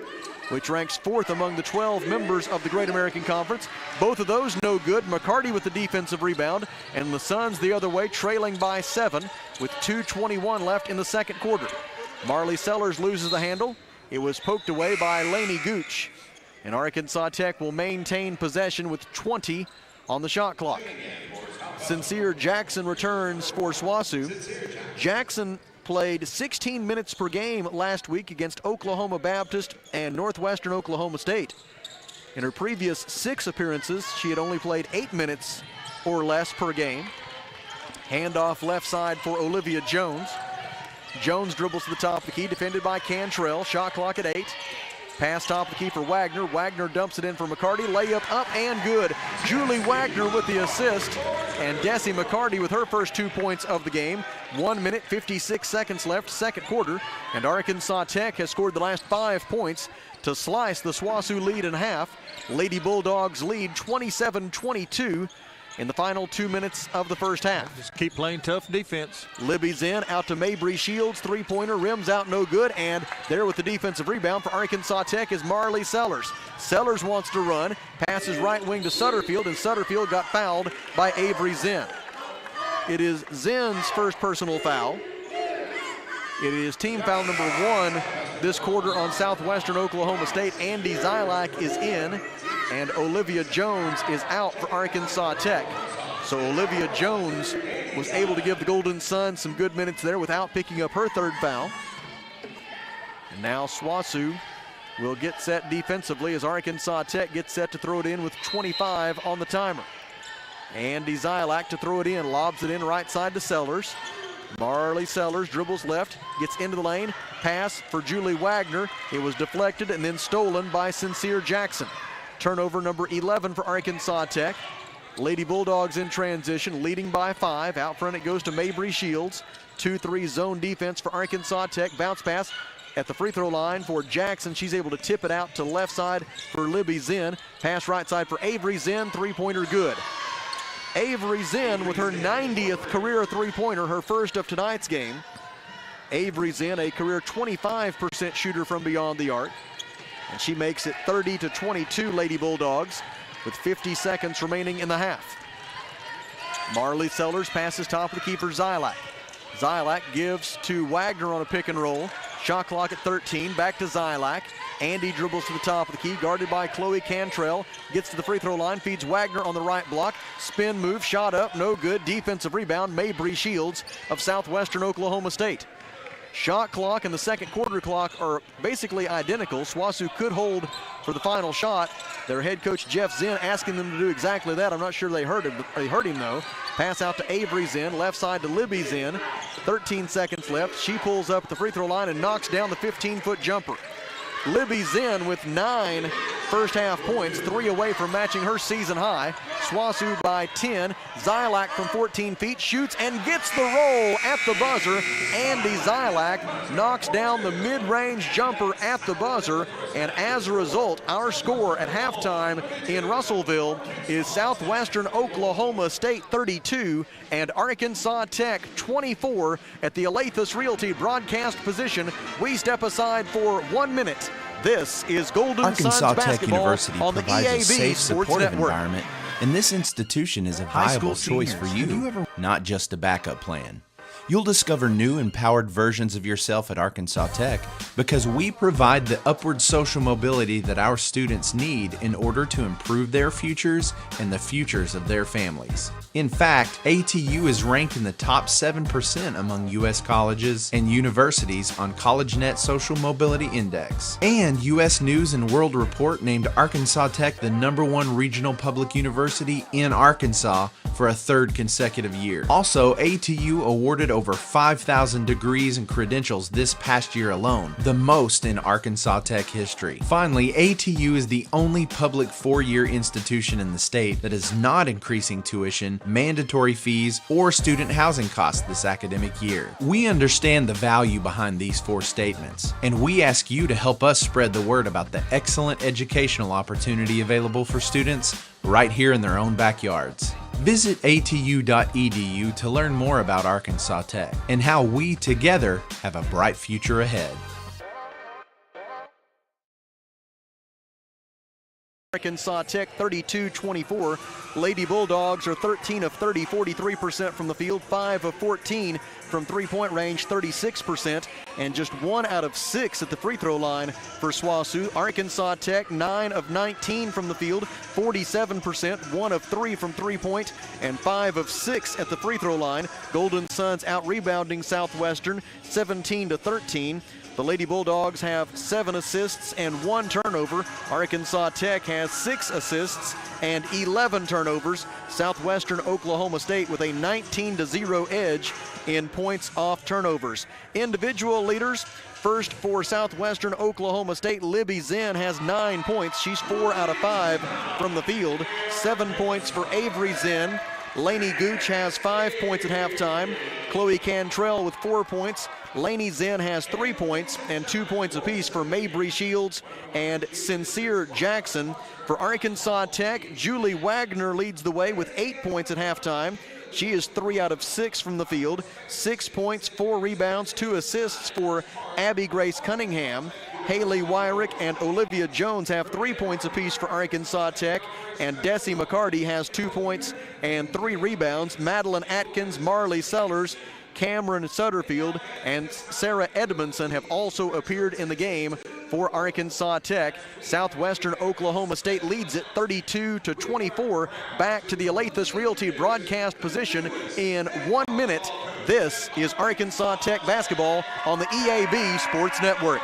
which ranks 4th among the 12 members of the Great American Conference. Both of those no good. McCarty with the defensive rebound, and the Suns the other way, trailing by 7 with 2:21 left in the second quarter. Marley Sellers loses the handle. It was poked away by Lainey Gooch, and Arkansas Tech will maintain possession with 20 on the shot clock. Sincere Jackson returns for SWOSU. Jackson played 16 minutes per game last week against Oklahoma Baptist and Northwestern Oklahoma State. In her previous 6 appearances, she had only played 8 minutes or less per game. Handoff left side for Olivia Jones. Jones dribbles to the top of the key, defended by Cantrell. Shot clock at 8. Pass top of the key for Wagner. Wagner dumps it in for McCarty. Layup up and good. Julie Wagner with the assist. And Desi McCarty with her first 2 points of the game. 1 minute, 56 seconds left, second quarter. And Arkansas Tech has scored the last 5 points to slice the SWOSU lead in half. Lady Bulldogs lead 27-22 in the final 2 minutes of the first half. Just keep playing tough defense. Libby Zinn out to Mabry Shields. Three-pointer, rims out no good. And there with the defensive rebound for Arkansas Tech is Marley Sellers. Sellers wants to run, passes right wing to Sutterfield, and Sutterfield got fouled by Avery Zinn. It is Zinn's first personal foul. It is team foul number 1 this quarter on Southwestern Oklahoma State. Andy Zylak is in, and Olivia Jones is out for Arkansas Tech. So Olivia Jones was able to give the Golden Suns some good minutes there without picking up her third foul. And now SWOSU will get set defensively as Arkansas Tech gets set to throw it in with 25 on the timer. Andy Zylak to throw it in, lobs it in right side to Sellers. Marley Sellers dribbles left, gets into the lane, pass for Julie Wagner. It was deflected and then stolen by Sincere Jackson. Turnover number 11 for Arkansas Tech. Lady Bulldogs in transition, leading by 5. Out front it goes to Mabry Shields. 2-3 zone defense for Arkansas Tech. Bounce pass at the free throw line for Jackson. She's able to tip it out to left side for Libby Zinn. Pass right side for Avery Zinn. Three-pointer good. Avery Zinn with her 90th career three-pointer, her first of tonight's game. Avery Zinn, a career 25% shooter from beyond the arc. And she makes it 30-22 Lady Bulldogs with 50 seconds remaining in the half. Marley Sellers passes top of the key for Zylak. Zylak gives to Wagner on a pick and roll. Shot clock at 13, back to Zylak. Andy dribbles to the top of the key, guarded by Chloe Cantrell. Gets to the free throw line, feeds Wagner on the right block. Spin move, shot up, no good. Defensive rebound, Mabry Shields of Southwestern Oklahoma State. Shot clock and the second quarter clock are basically identical. SWOSU could hold for the final shot. Their head coach Jeff Zinn asking them to do exactly that. I'm not sure they heard him though. Pass out to Avery Zinn, left side to Libby Zinn. 13 seconds left. She pulls up at the free throw line and knocks down the 15-foot jumper. Libby Zinn with 9 first half points, 3 away from matching her season high. SWOSU by 10. Zylak from 14 feet shoots and gets the roll at the buzzer. Andy Zylak knocks down the mid-range jumper at the buzzer, and as a result, our score at halftime in Russellville is Southwestern Oklahoma State 32 and Arkansas Tech 24. At the Alathus Realty broadcast position, we step aside for 1 minute. This is Golden Arkansas Suns Tech basketball University on the provides EAB a safe, Sports supportive Network. environment, and this institution is a viable choice for you, not just a backup plan. You'll discover new empowered versions of yourself at Arkansas Tech because we provide the upward social mobility that our students need in order to improve their futures and the futures of their families. In fact, ATU is ranked in the top 7% among U.S. colleges and universities on CollegeNet Social Mobility Index. And U.S. News and World Report named Arkansas Tech the #1 regional public university in Arkansas for a 3rd consecutive year. Also, ATU awarded over 5,000 degrees and credentials this past year alone, the most in Arkansas Tech history. Finally, ATU is the only public 4-year institution in the state that is not increasing tuition, mandatory fees, or student housing costs this academic year. We understand the value behind these 4 statements, and we ask you to help us spread the word about the excellent educational opportunity available for students right here in their own backyards. Visit atu.edu to learn more about Arkansas Tech and how we together have a bright future ahead. Arkansas Tech 32-24. Lady Bulldogs are 13 of 30, 43% from the field, 5 of 14 from three-point range, 36%, and just 1 out of 6 at the free throw line for SWOSU. Arkansas Tech 9 of 19 from the field, 47%, 1 of 3 from three-point, and 5 of 6 at the free throw line. Golden Suns out-rebounding Southwestern 17-13. The Lady Bulldogs have 7 assists and 1 turnover. Arkansas Tech has 6 assists and 11 turnovers. Southwestern Oklahoma State with a 19-0 edge in points off turnovers. Individual leaders, first for Southwestern Oklahoma State, Libby Zinn has 9 points. She's 4 out of 5 from the field. 7 points for Avery Zinn. Lainey Gooch has 5 points at halftime. Chloe Cantrell with 4 points. Lainey Zinn has 3 points and 2 points apiece for Mabry Shields and Sincere Jackson. For Arkansas Tech, Julie Wagner leads the way with 8 points at halftime. She is 3 out of 6 from the field. 6 points, 4 rebounds, 2 assists for Abby Grace Cunningham. Haley Wyrick and Olivia Jones have 3 points apiece for Arkansas Tech, and Desi McCarty has 2 points and 3 rebounds. Madeline Atkins, Marley Sellers, Cameron Sutterfield, and Sarah Edmondson have also appeared in the game for Arkansas Tech. Southwestern Oklahoma State leads it 32-24. Back to the Alathus Realty broadcast position in 1 minute. This is Arkansas Tech basketball on the EAB Sports Network.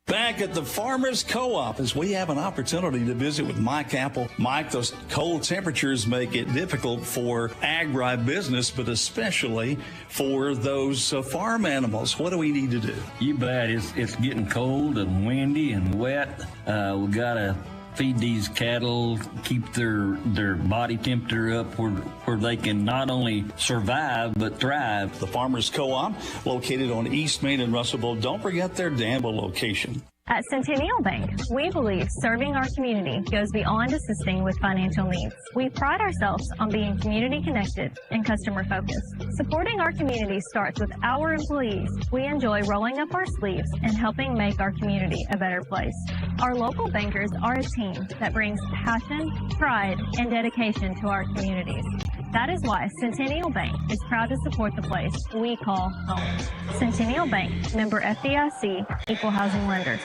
Back at the Farmers Co-op, as we have an opportunity to visit with Mike Apple. Mike, those cold temperatures make it difficult for agribusiness, but especially for those farm animals. What do we need to do? You bet. It's getting cold and windy and wet. We got to feed these cattle, keep their body temperature up where they can not only survive but thrive. The Farmers Co-op, located on East Main in Russellville. Don't forget their Danville location. At Centennial Bank, we believe serving our community goes beyond assisting with financial needs. We pride ourselves on being community connected and customer focused. Supporting our community starts with our employees. We enjoy rolling up our sleeves and helping make our community a better place. Our local bankers are a team that brings passion, pride, and dedication to our communities. That is why Centennial Bank is proud to support the place we call home. Centennial Bank, member FDIC, equal housing lender.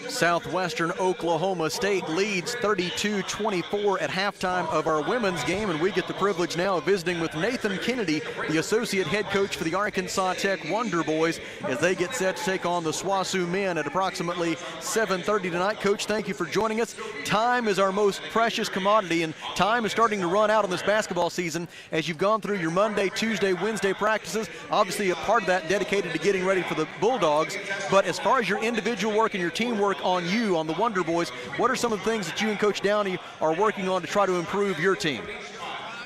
Southwestern Oklahoma State leads 32-24 at halftime of our women's game, and we get the privilege now of visiting with Nathan Kennedy, the associate head coach for the Arkansas Tech Wonder Boys, as they get set to take on the SWOSU men at approximately 7:30 tonight. Coach, thank you for joining us. Time is our most precious commodity, and time is starting to run out on this basketball season as you've gone through your Monday, Tuesday, Wednesday practices. Obviously, a part of that dedicated to getting ready for the Bulldogs, but as far as your individual work and your teamwork on the Wonder Boys, what are some of the things that you and Coach Downey are working on to try to improve your team?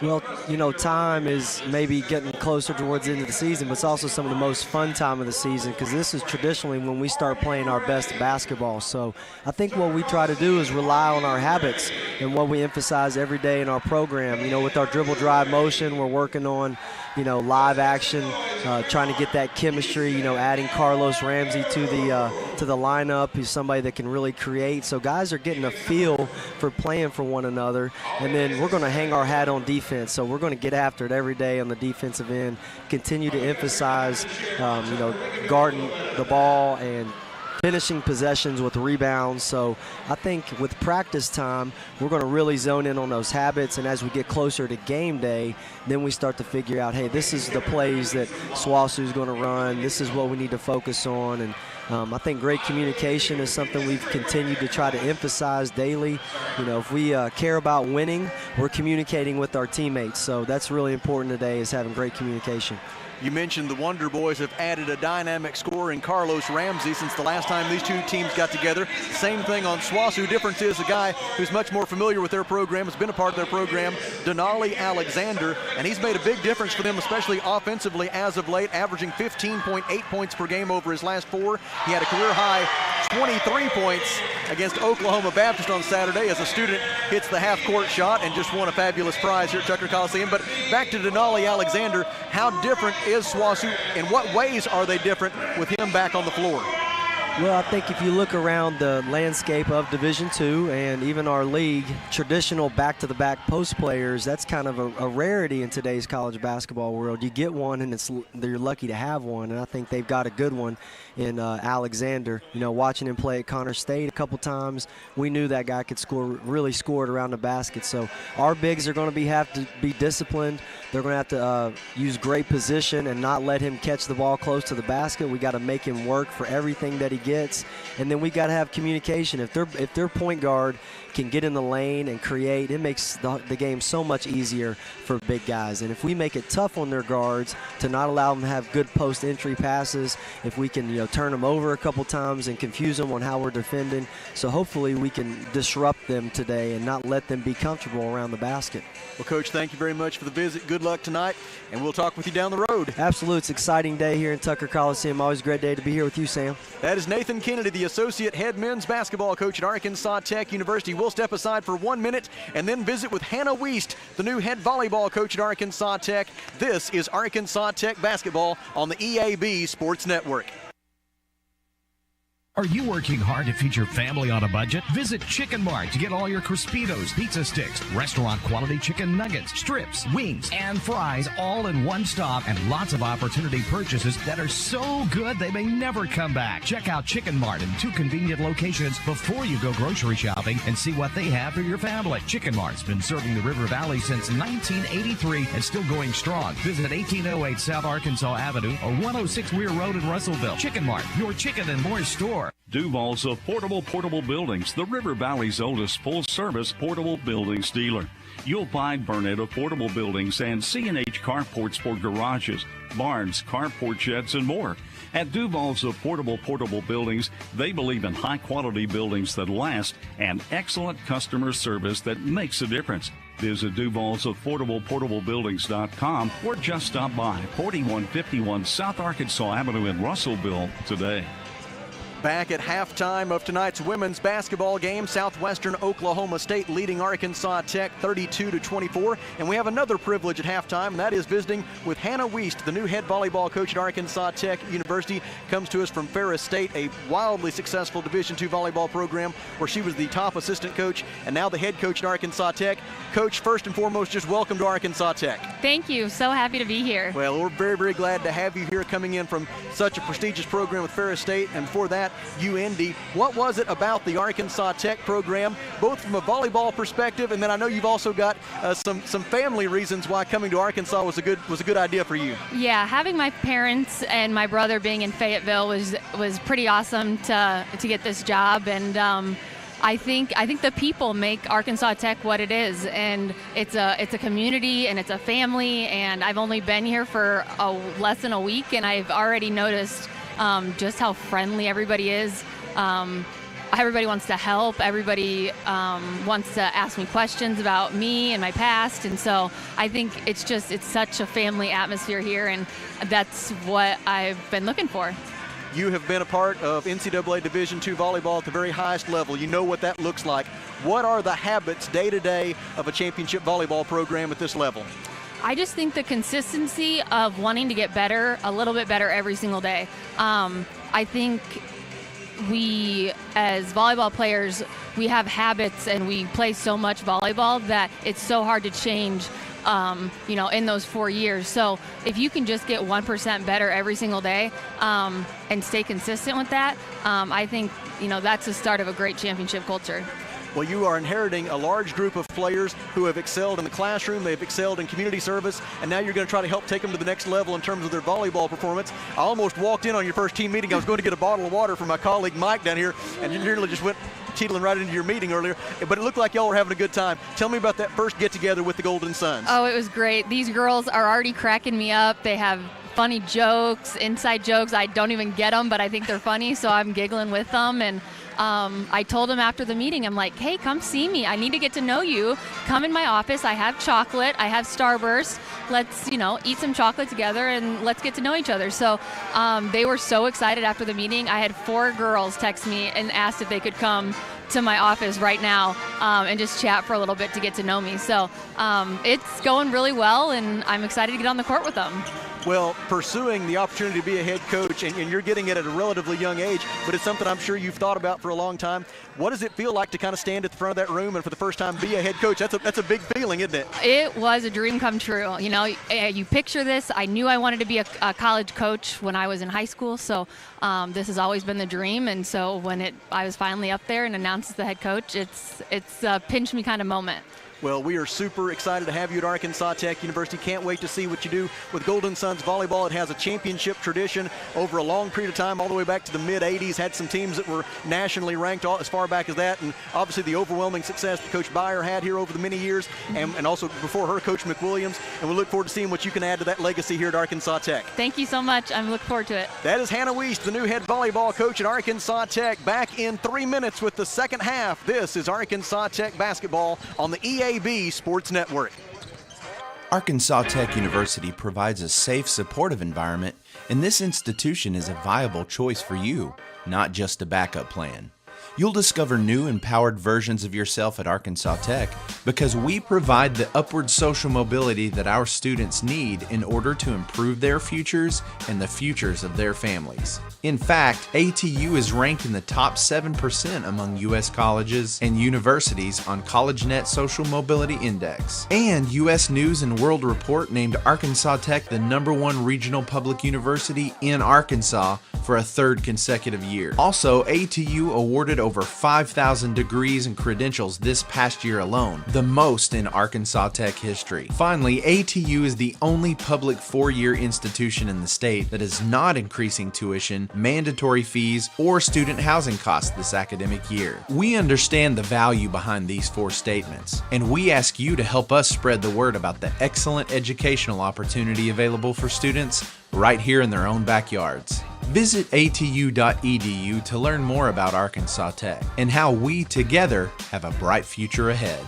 Well, you know, time is maybe getting closer towards the end of the season, but it's also some of the most fun time of the season because this is traditionally when we start playing our best basketball. So I think what we try to do is rely on our habits and what we emphasize every day in our program. You know, with our dribble drive motion, we're working on, you know, live action, trying to get that chemistry, you know, adding Carlos Ramsey to the lineup. He's somebody that can really create. So guys are getting a feel for playing for one another. And then we're going to hang our hat on defense. So we're going to get after it every day on the defensive end, continue to emphasize, you know, guarding the ball and finishing possessions with rebounds. So I think with practice time, we're going to really zone in on those habits. And as we get closer to game day, then we start to figure out, hey, this is the plays that SWOSU is going to run. This is what we need to focus on. And I think great communication is something we've continued to try to emphasize daily. You know, if we care about winning, we're communicating with our teammates. So that's really important today, is having great communication. You mentioned the Wonder Boys have added a dynamic scorer in Carlos Ramsey since the last time these two teams got together. Same thing on SWOSU. Difference is a guy who's much more familiar with their program, has been a part of their program, Denali Alexander, and he's made a big difference for them, especially offensively as of late, averaging 15.8 points per game over his last 4. He had a career-high 23 points against Oklahoma Baptist on Saturday as a student hits the half-court shot and just won a fabulous prize here at Tucker Coliseum. But back to Denali Alexander, how different is SWOSU? In what ways are they different with him back on the floor? Well, I think if you look around the landscape of Division II and even our league, traditional back-to-the-back post players, that's kind of a rarity in today's college basketball world. You get one, and you're lucky to have one, and I think they've got a good one in Alexander. You know, watching him play at Connor State a couple times, we knew that guy could really score it around the basket. So our bigs are going to have to be disciplined. They're going to have to use great position and not let him catch the ball close to the basket. We got to make him work for everything that he gets, and then we got to have communication. If their point guard can get in the lane and create, it makes the game so much easier for big guys. And if we make it tough on their guards to not allow them to have good post-entry passes, if we can, you know, turn them over a couple times and confuse them on how we're defending, so hopefully we can disrupt them today and not let them be comfortable around the basket. Well, Coach, thank you very much for the visit. Good luck tonight, and we'll talk with you down the road. Absolutely. It's an exciting day here in Tucker Coliseum. Always a great day to be here with you, Sam. That is Nathan Kennedy, the associate head men's basketball coach at Arkansas Tech University. We'll step aside for 1 minute and then visit with Hannah Wiest, the new head volleyball coach at Arkansas Tech. This is Arkansas Tech basketball on the EAB Sports Network. Are you working hard to feed your family on a budget? Visit Chicken Mart to get all your Crispitos, pizza sticks, restaurant quality chicken nuggets, strips, wings, and fries all in one stop, and lots of opportunity purchases that are so good they may never come back. Check out Chicken Mart in 2 convenient locations before you go grocery shopping and see what they have for your family. Chicken Mart's been serving the River Valley since 1983 and still going strong. Visit 1808 South Arkansas Avenue or 106 Weir Road in Russellville. Chicken Mart, your chicken and more store. Duval's Affordable Portable Buildings, the River Valley's oldest full-service portable buildings dealer. You'll find Burnett Affordable Buildings and C&H carports for garages, barns, carport sheds, and more. At Duval's Affordable Portable Buildings, they believe in high-quality buildings that last and excellent customer service that makes a difference. Visit Duval's AffordablePortableBuildings.com or just stop by 4151 South Arkansas Avenue in Russellville today. Back at halftime of tonight's women's basketball game, Southwestern Oklahoma State leading Arkansas Tech 32-24. And we have another privilege at halftime, and that is visiting with Hannah Wiest, the new head volleyball coach at Arkansas Tech University. Comes to us from Ferris State, a wildly successful Division II volleyball program where she was the top assistant coach and now the head coach at Arkansas Tech. Coach, first and foremost, just welcome to Arkansas Tech. Thank you. So happy to be here. Well, we're very, very glad to have you here coming in from such a prestigious program with Ferris State, and before that, UND. What was it about the Arkansas Tech program, both from a volleyball perspective, and then I know you've also got some family reasons why coming to Arkansas was a good idea for you? Yeah, having my parents and my brother being in Fayetteville was pretty awesome to get this job, and I think the people make Arkansas Tech what it is, and it's a community and it's a family, and I've only been here for less than a week, and I've already noticed just how friendly everybody is. Everybody wants to help. Everybody wants to ask me questions about me and my past. And so I think it's such a family atmosphere here, and that's what I've been looking for. You have been a part of NCAA Division II volleyball at the very highest level. You know what that looks like. What are the habits day-to-day of a championship volleyball program at this level? I just think the consistency of wanting to get better, a little bit better every single day. I think we, as volleyball players, we have habits and we play so much volleyball that it's so hard to change, in those 4 years. So if you can just get 1% better every single day and stay consistent with that, I think, that's the start of a great championship culture. Well, you are inheriting a large group of players who have excelled in the classroom, they've excelled in community service, and now you're going to try to help take them to the next level in terms of their volleyball performance. I almost walked in on your first team meeting. I was going to get a bottle of water from my colleague Mike down here, and you nearly just went teetling right into your meeting earlier, but it looked like y'all were having a good time. Tell me about that first get-together with the Golden Suns. Oh, it was great. These girls are already cracking me up. They have funny jokes, inside jokes. I don't even get them, but I think they're funny, so I'm giggling with them. And I told them after the meeting, I'm like, hey, come see me. I need to get to know you. Come in my office. I have chocolate. I have Starburst. Let's, eat some chocolate together and let's get to know each other. So they were so excited after the meeting. I had 4 girls text me and asked if they could come to my office right now and just chat for a little bit to get to know me. So it's going really well, and I'm excited to get on the court with them. Well, pursuing the opportunity to be a head coach, and you're getting it at a relatively young age, but it's something I'm sure you've thought about for a long time. What does it feel like to kind of stand at the front of that room and for the first time be a head coach? That's a big feeling, isn't it? It was a dream come true. You picture this. I knew I wanted to be a college coach when I was in high school, so this has always been the dream. And so when I was finally up there and announced as the head coach, it's a pinch me kind of moment. Well, we are super excited to have you at Arkansas Tech University. Can't wait to see what you do with Golden Suns volleyball. It has a championship tradition over a long period of time, all the way back to the mid-'80s. Had some teams that were nationally ranked as far back as that, and obviously the overwhelming success that Coach Beyer had here over the many years, and also before her, Coach McWilliams. And we look forward to seeing what you can add to that legacy here at Arkansas Tech. Thank you so much. I'm looking forward to it. That is Hannah Wiest, the new head volleyball coach at Arkansas Tech. Back in 3 minutes with the second half. This is Arkansas Tech basketball on the EAB Sports Network. Arkansas Tech University provides a safe, supportive environment, and this institution is a viable choice for you, not just a backup plan. You'll discover new, empowered versions of yourself at Arkansas Tech because we provide the upward social mobility that our students need in order to improve their futures and the futures of their families. In fact, ATU is ranked in the top 7% among U.S. colleges and universities on CollegeNet Social Mobility Index. And U.S. News & World Report named Arkansas Tech the #1 regional public university in Arkansas for a third consecutive year. Also, ATU awarded over 5,000 degrees and credentials this past year alone, the most in Arkansas Tech history. Finally, ATU is the only public four-year institution in the state that is not increasing tuition, mandatory fees, or student housing costs this academic year. We understand the value behind these four statements, and we ask you to help us spread the word about the excellent educational opportunity available for students right here in their own backyards. Visit atu.edu to learn more about Arkansas Tech and how we together have a bright future ahead.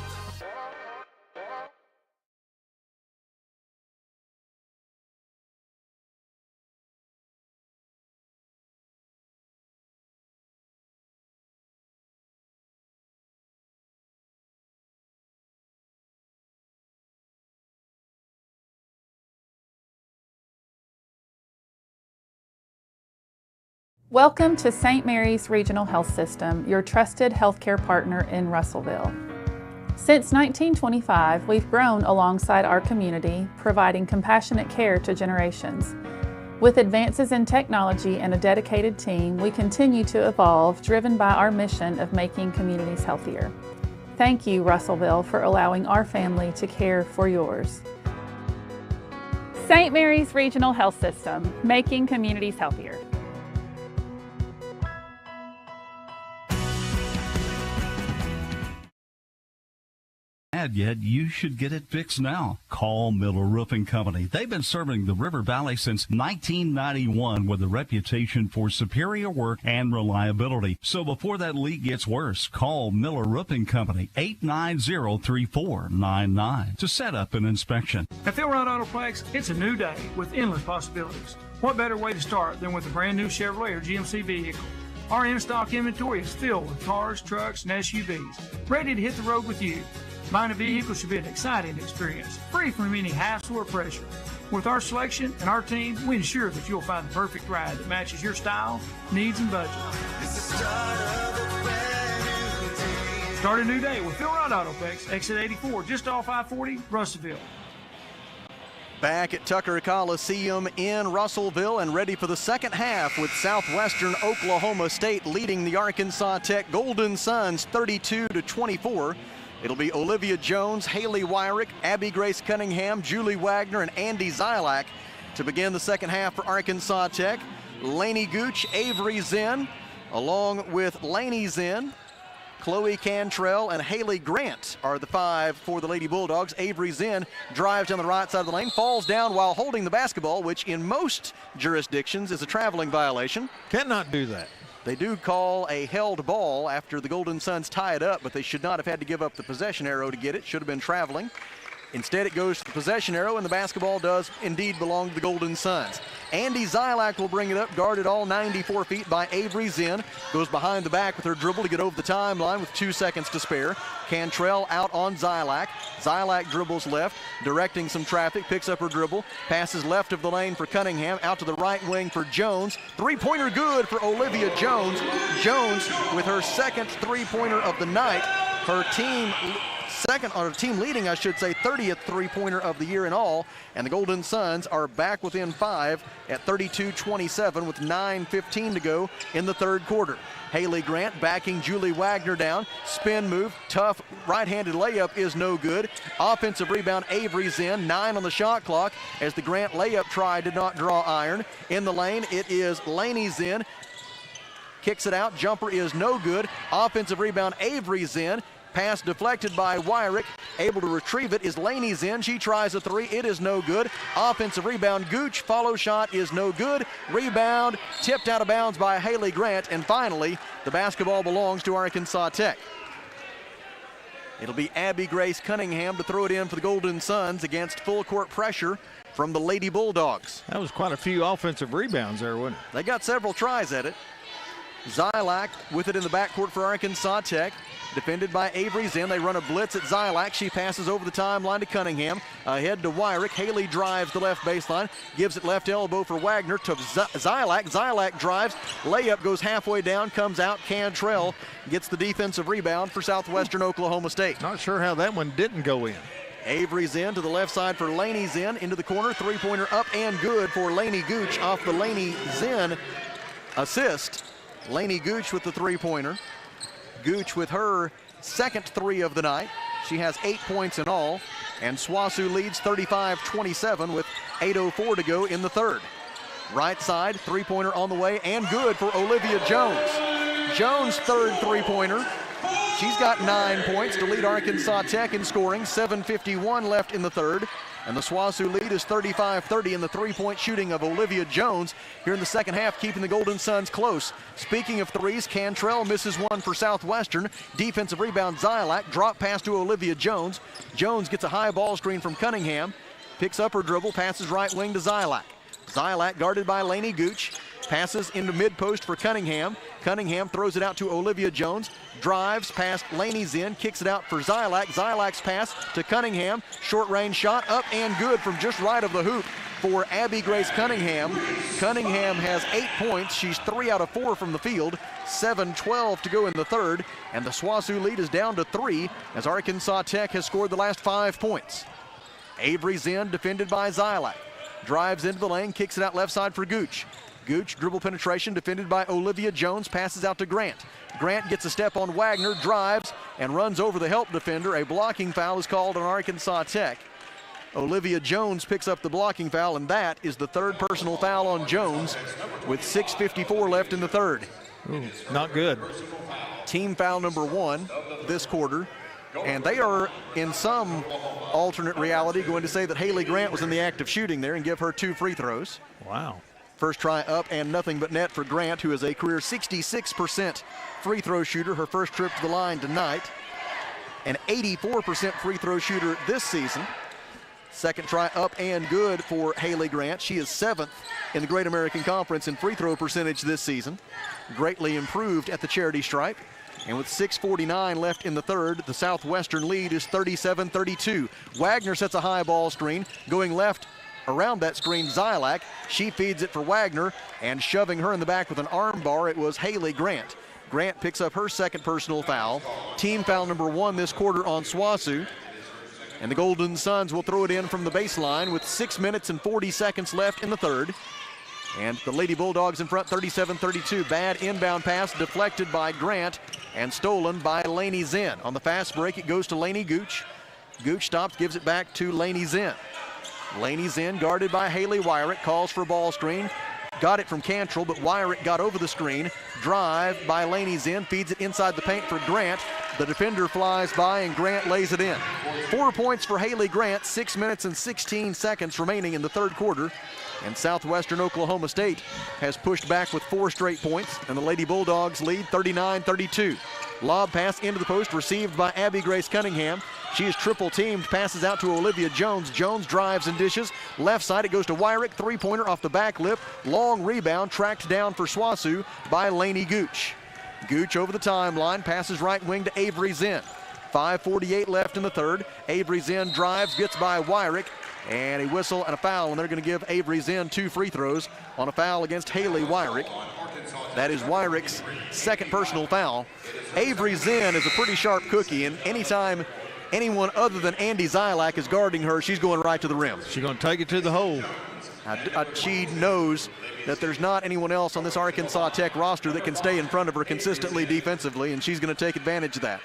Welcome to St. Mary's Regional Health System, your trusted healthcare partner in Russellville. Since 1925, we've grown alongside our community, providing compassionate care to generations. With advances in technology and a dedicated team, we continue to evolve, driven by our mission of making communities healthier. Thank you, Russellville, for allowing our family to care for yours. St. Mary's Regional Health System, making communities healthier. Yet you should get it fixed now. Call Miller Roofing Company. They've been serving the River Valley since 1991 with a reputation for superior work and reliability. So before that leak gets worse, call Miller Roofing Company 890-3499 to set up an inspection. At Phil Wright Autoplex, it's a new day with endless possibilities. What better way to start than with a brand new Chevrolet or GMC vehicle? Our in-stock inventory is filled with cars, trucks, and SUVs, ready to hit the road with you. Buying a vehicle should be an exciting experience, free from any hassle or pressure. With our selection and our team, we ensure that you'll find the perfect ride that matches your style, needs, and budget. Start a new day with Phil Wright Autoplex, exit 84, just off I-40, Russellville. Back at Tucker Coliseum in Russellville and ready for the second half with Southwestern Oklahoma State leading the Arkansas Tech Golden Suns 32-24. It'll be Olivia Jones, Haley Wyrick, Abby Grace Cunningham, Julie Wagner, and Andy Zilak to begin the second half for Arkansas Tech. Lainey Gooch, Avery Zinn, along with Lainey Zinn, Chloe Cantrell, and Haley Grant are the five for the Lady Bulldogs. Avery Zinn drives down the right side of the lane, falls down while holding the basketball, which in most jurisdictions is a traveling violation. Cannot do that. They do call a held ball after the Golden Suns tie it up, but they should not have had to give up the possession arrow to get it. Should have been traveling. Instead, it goes to the possession arrow, and the basketball does indeed belong to the Golden Suns. Andy Zilak will bring it up, guarded all 94 feet by Avery Zinn. Goes behind the back with her dribble to get over the timeline with 2 seconds to spare. Cantrell out on Zilak. Zilak dribbles left, directing some traffic, picks up her dribble, passes left of the lane for Cunningham, out to the right wing for Jones. Three-pointer good for Olivia Jones. Jones with her second three-pointer of the night. Her team second on her team leading, I should say, 30th three-pointer of the year in all, and the Golden Suns are back within 5 at 32-27 with 9:15 to go in the third quarter. Haley Grant backing Julie Wagner down, spin move, tough right-handed layup is no good. Offensive rebound, Avery Zinn, 9 on the shot clock as the Grant layup try did not draw iron. In the lane, it is Lainey Zinn, kicks it out, jumper is no good. Offensive rebound, Avery Zinn. Pass deflected by Wyrick. Able to retrieve it is Lainey Zinn. She tries a three. It is no good. Offensive rebound, Gooch. Follow shot is no good. Rebound tipped out of bounds by Haley Grant. And finally, the basketball belongs to Arkansas Tech. It'll be Abby Grace Cunningham to throw it in for the Golden Suns against full court pressure from the Lady Bulldogs. That was quite a few offensive rebounds there, wasn't it? They got several tries at it. Zilak with it in the backcourt for Arkansas Tech. Defended by Avery Zinn. They run a blitz at Zilak. She passes over the timeline to Cunningham. Ahead to Wyrick. Haley drives the left baseline. Gives it left elbow for Wagner to Zilak. Zilak drives. Layup goes halfway down. Comes out. Cantrell gets the defensive rebound for Southwestern Oklahoma State. Not sure how that one didn't go in. Avery Zinn to the left side for Lainey Zinn. Into the corner. Three-pointer up and good for Lainey Gooch off the Lainey Zinn assist. Lainey Gooch with the three-pointer. Gooch with her second three of the night. She has 8 points in all, and SWOSU leads 35-27 with 8:04 to go in the third. Right side, three-pointer on the way and good for Olivia Jones. Jones' third three-pointer. She's got 9 points to lead Arkansas Tech in scoring. 7:51 left in the third. And the SWOSU lead is 35-30 in the three-point shooting of Olivia Jones here in the second half, keeping the Golden Suns close. Speaking of threes, Cantrell misses one for Southwestern. Defensive rebound, Zylak. Drop pass to Olivia Jones. Jones gets a high ball screen from Cunningham. Picks up her dribble, passes right wing to Zylak. Zylak guarded by Lainey Gooch. Passes into mid-post for Cunningham. Cunningham throws it out to Olivia Jones. Drives past Lainey Zinn, kicks it out for Zylak. Zylak's pass to Cunningham. Short-range shot up and good from just right of the hoop for Abby Grace Cunningham. Cunningham has 8 points. She's 3 out of 4 from the field. 7:12 to go in the third. And the SWOSU lead is down to 3 as Arkansas Tech has scored the last 5 points. Avery Zinn defended by Zylak. Drives into the lane, kicks it out left side for Gooch. Gooch, dribble penetration, defended by Olivia Jones, passes out to Grant. Grant gets a step on Wagner, drives, and runs over the help defender. A blocking foul is called on Arkansas Tech. Olivia Jones picks up the blocking foul, and that is the third personal foul on Jones with 6:54 left in the third. Ooh, not good. Team foul number 1 this quarter. And they are, in some alternate reality, going to say that Haley Grant was in the act of shooting there and give her 2 free throws. Wow. First try up and nothing but net for Grant, who is a career 66% free throw shooter, her first trip to the line tonight. An 84% free throw shooter this season. Second try up and good for Haley Grant. She is 7th in the Great American Conference in free throw percentage this season. Greatly improved at the charity stripe. And with 6:49 left in the third, the Southwestern lead is 37-32. Wagner sets a high ball screen. Going left around that screen, Zylak. She feeds it for Wagner, and shoving her in the back with an arm bar, it was Haley Grant. Grant picks up her second personal foul. Team foul number 1 this quarter on SWOSU. And the Golden Suns will throw it in from the baseline with 6 minutes and 40 seconds left in the third. And the Lady Bulldogs in front, 37-32. Bad inbound pass deflected by Grant and stolen by Lainey Zinn. On the fast break, it goes to Lainey Gooch. Gooch stops, gives it back to Lainey Zinn. Lainey Zinn guarded by Haley Wyrick, calls for a ball screen. Got it from Cantrell, but Wyrick got over the screen. Drive by Lainey Zinn, feeds it inside the paint for Grant. The defender flies by and Grant lays it in. 4 points for Haley Grant, 6 minutes and 16 seconds remaining in the third quarter. And Southwestern Oklahoma State has pushed back with 4 straight points, and the Lady Bulldogs lead 39-32. Lob pass into the post, received by Abby Grace Cunningham. She is triple teamed, passes out to Olivia Jones. Jones drives and dishes. Left side, it goes to Wyrick. Three-pointer off the back lip. Long rebound, tracked down for SWOSU by Lainey Gooch. Gooch over the timeline, passes right wing to Avery Zinn. 5:48 left in the third. Avery Zinn drives, gets by Wyrick, and a whistle and a foul, and they're going to give Avery Zinn 2 free throws on a foul against Haley Wyrick. That is Wyrick's second personal foul. Avery Zinn is a pretty sharp cookie, and anytime anyone other than Andy Zylak is guarding her, she's going right to the rim. She's going to take it to the hole. She knows that there's not anyone else on this Arkansas Tech roster that can stay in front of her consistently defensively, and she's going to take advantage of that.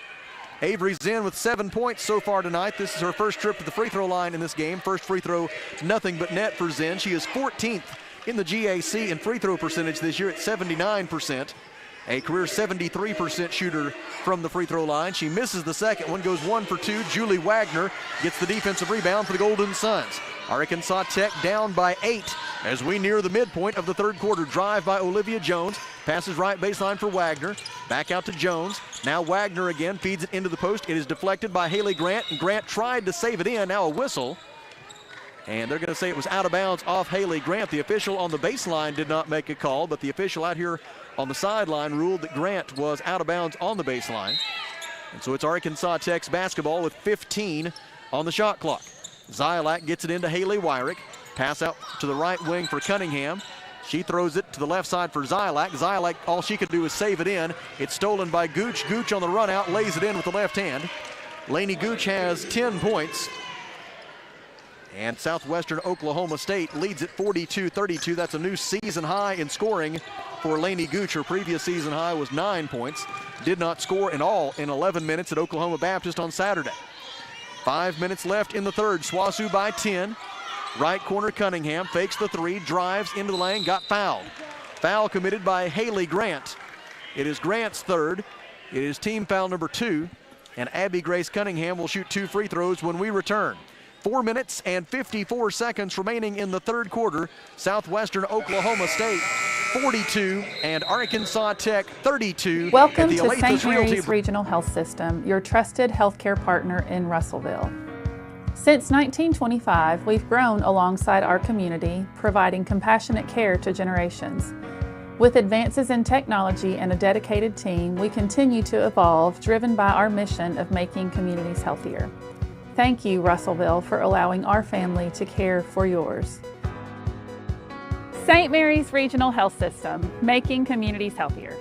Avery Zinn with 7 points so far tonight. This is her first trip to the free throw line in this game. First free throw, nothing but net for Zinn. She is 14th in the GAC in free throw percentage this year at 79%. A career 73% shooter from the free throw line. She misses the second one, goes 1 for 2. Julie Wagner gets the defensive rebound for the Golden Suns. Arkansas Tech down by 8 as we near the midpoint of the third quarter. Drive by Olivia Jones. Passes right baseline for Wagner. Back out to Jones. Now Wagner again feeds it into the post. It is deflected by Haley Grant, and Grant tried to save it in. Now a whistle. And they're going to say it was out of bounds off Haley Grant. The official on the baseline did not make a call, but the official out here on the sideline ruled that Grant was out of bounds on the baseline. And so it's Arkansas Tech's basketball with 15 on the shot clock. Zylak gets it into Haley Wyrick. Pass out to the right wing for Cunningham. She throws it to the left side for Zylak. Zylak, all she could do is save it in. It's stolen by Gooch. Gooch on the run out, lays it in with the left hand. Lainey Gooch has 10 points. And Southwestern Oklahoma State leads at 42-32. That's a new season high in scoring for Lainey Gooch. Her previous season high was 9 points. Did not score in all in 11 minutes at Oklahoma Baptist on Saturday. 5 minutes left in the third. SWOSU by 10. Right corner Cunningham fakes the three, drives into the lane, got fouled. Foul committed by Haley Grant. It is Grant's third. It is team foul number 2. And Abby Grace Cunningham will shoot 2 free throws when we return. 4 minutes and 54 seconds remaining in the third quarter. Southwestern Oklahoma State 42 and Arkansas Tech 32. Welcome to St. Mary's Regional Health System, your trusted healthcare partner in Russellville. Since 1925, we've grown alongside our community, providing compassionate care to generations. With advances in technology and a dedicated team, we continue to evolve, driven by our mission of making communities healthier. Thank you, Russellville, for allowing our family to care for yours. St. Mary's Regional Health System, making communities healthier.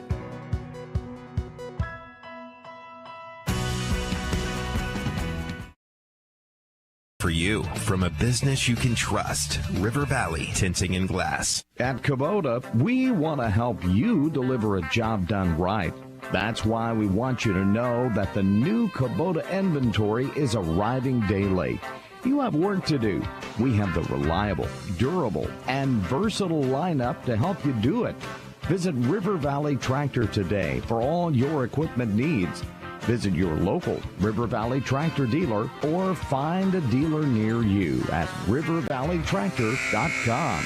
For you, from a business you can trust, River Valley Tinting and Glass. At Kubota, we want to help you deliver a job done right. That's why we want you to know that the new Kubota inventory is arriving day late. You have work to do. We have the reliable, durable, and versatile lineup to help you do it. Visit River Valley Tractor today for all your equipment needs. Visit your local River Valley Tractor dealer or find a dealer near you at rivervalleytractor.com.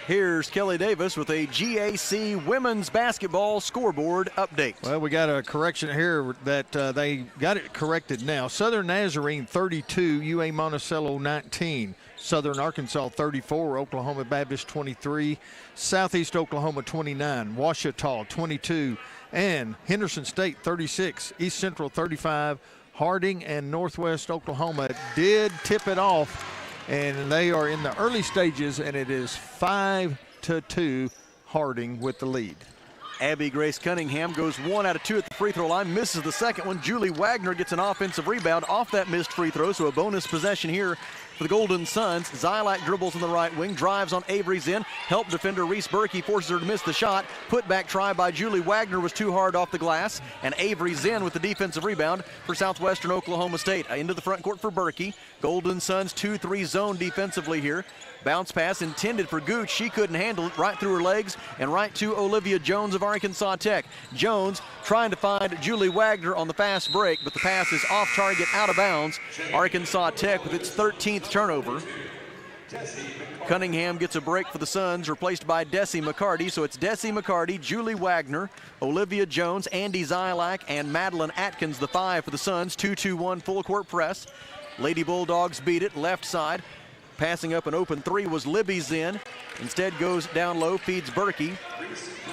Here's Kelly Davis with a GAC women's basketball scoreboard update. Well, we got a correction here that they got it corrected now. Southern Nazarene 32, UA Monticello 19. Southern Arkansas 34, Oklahoma Baptist 23, Southeast Oklahoma 29, Ouachita 22, and Henderson State 36, East Central 35, Harding and Northwest Oklahoma did tip it off, and they are in the early stages, and it is 5-2 Harding with the lead. Abby Grace Cunningham goes 1 out of 2 at the free throw line, misses the second one. Julie Wagner gets an offensive rebound off that missed free throw, so a bonus possession here for the Golden Suns. Zylak dribbles in the right wing, drives on Avery Zinn. Help defender Reese Berkey forces her to miss the shot. Put back try by Julie Wagner was too hard off the glass, and Avery Zinn with the defensive rebound for Southwestern Oklahoma State. Into the front court for Berkey. Golden Suns 2-3 zone defensively here. Bounce pass intended for Gooch. She couldn't handle it, right through her legs and right to Olivia Jones of Arkansas Tech. Jones trying to find Julie Wagner on the fast break, but the pass is off target, out of bounds. Arkansas Tech with its 13th turnover. Cunningham gets a break for the Suns, replaced by Desi McCarty. So it's Desi McCarty, Julie Wagner, Olivia Jones, Andy Zylak, and Madeline Atkins, the 5 for the Suns. 2-2-1 full court press. Lady Bulldogs beat it left side. Passing up an open 3 was Libby Zinn. Instead goes down low, feeds Berkey.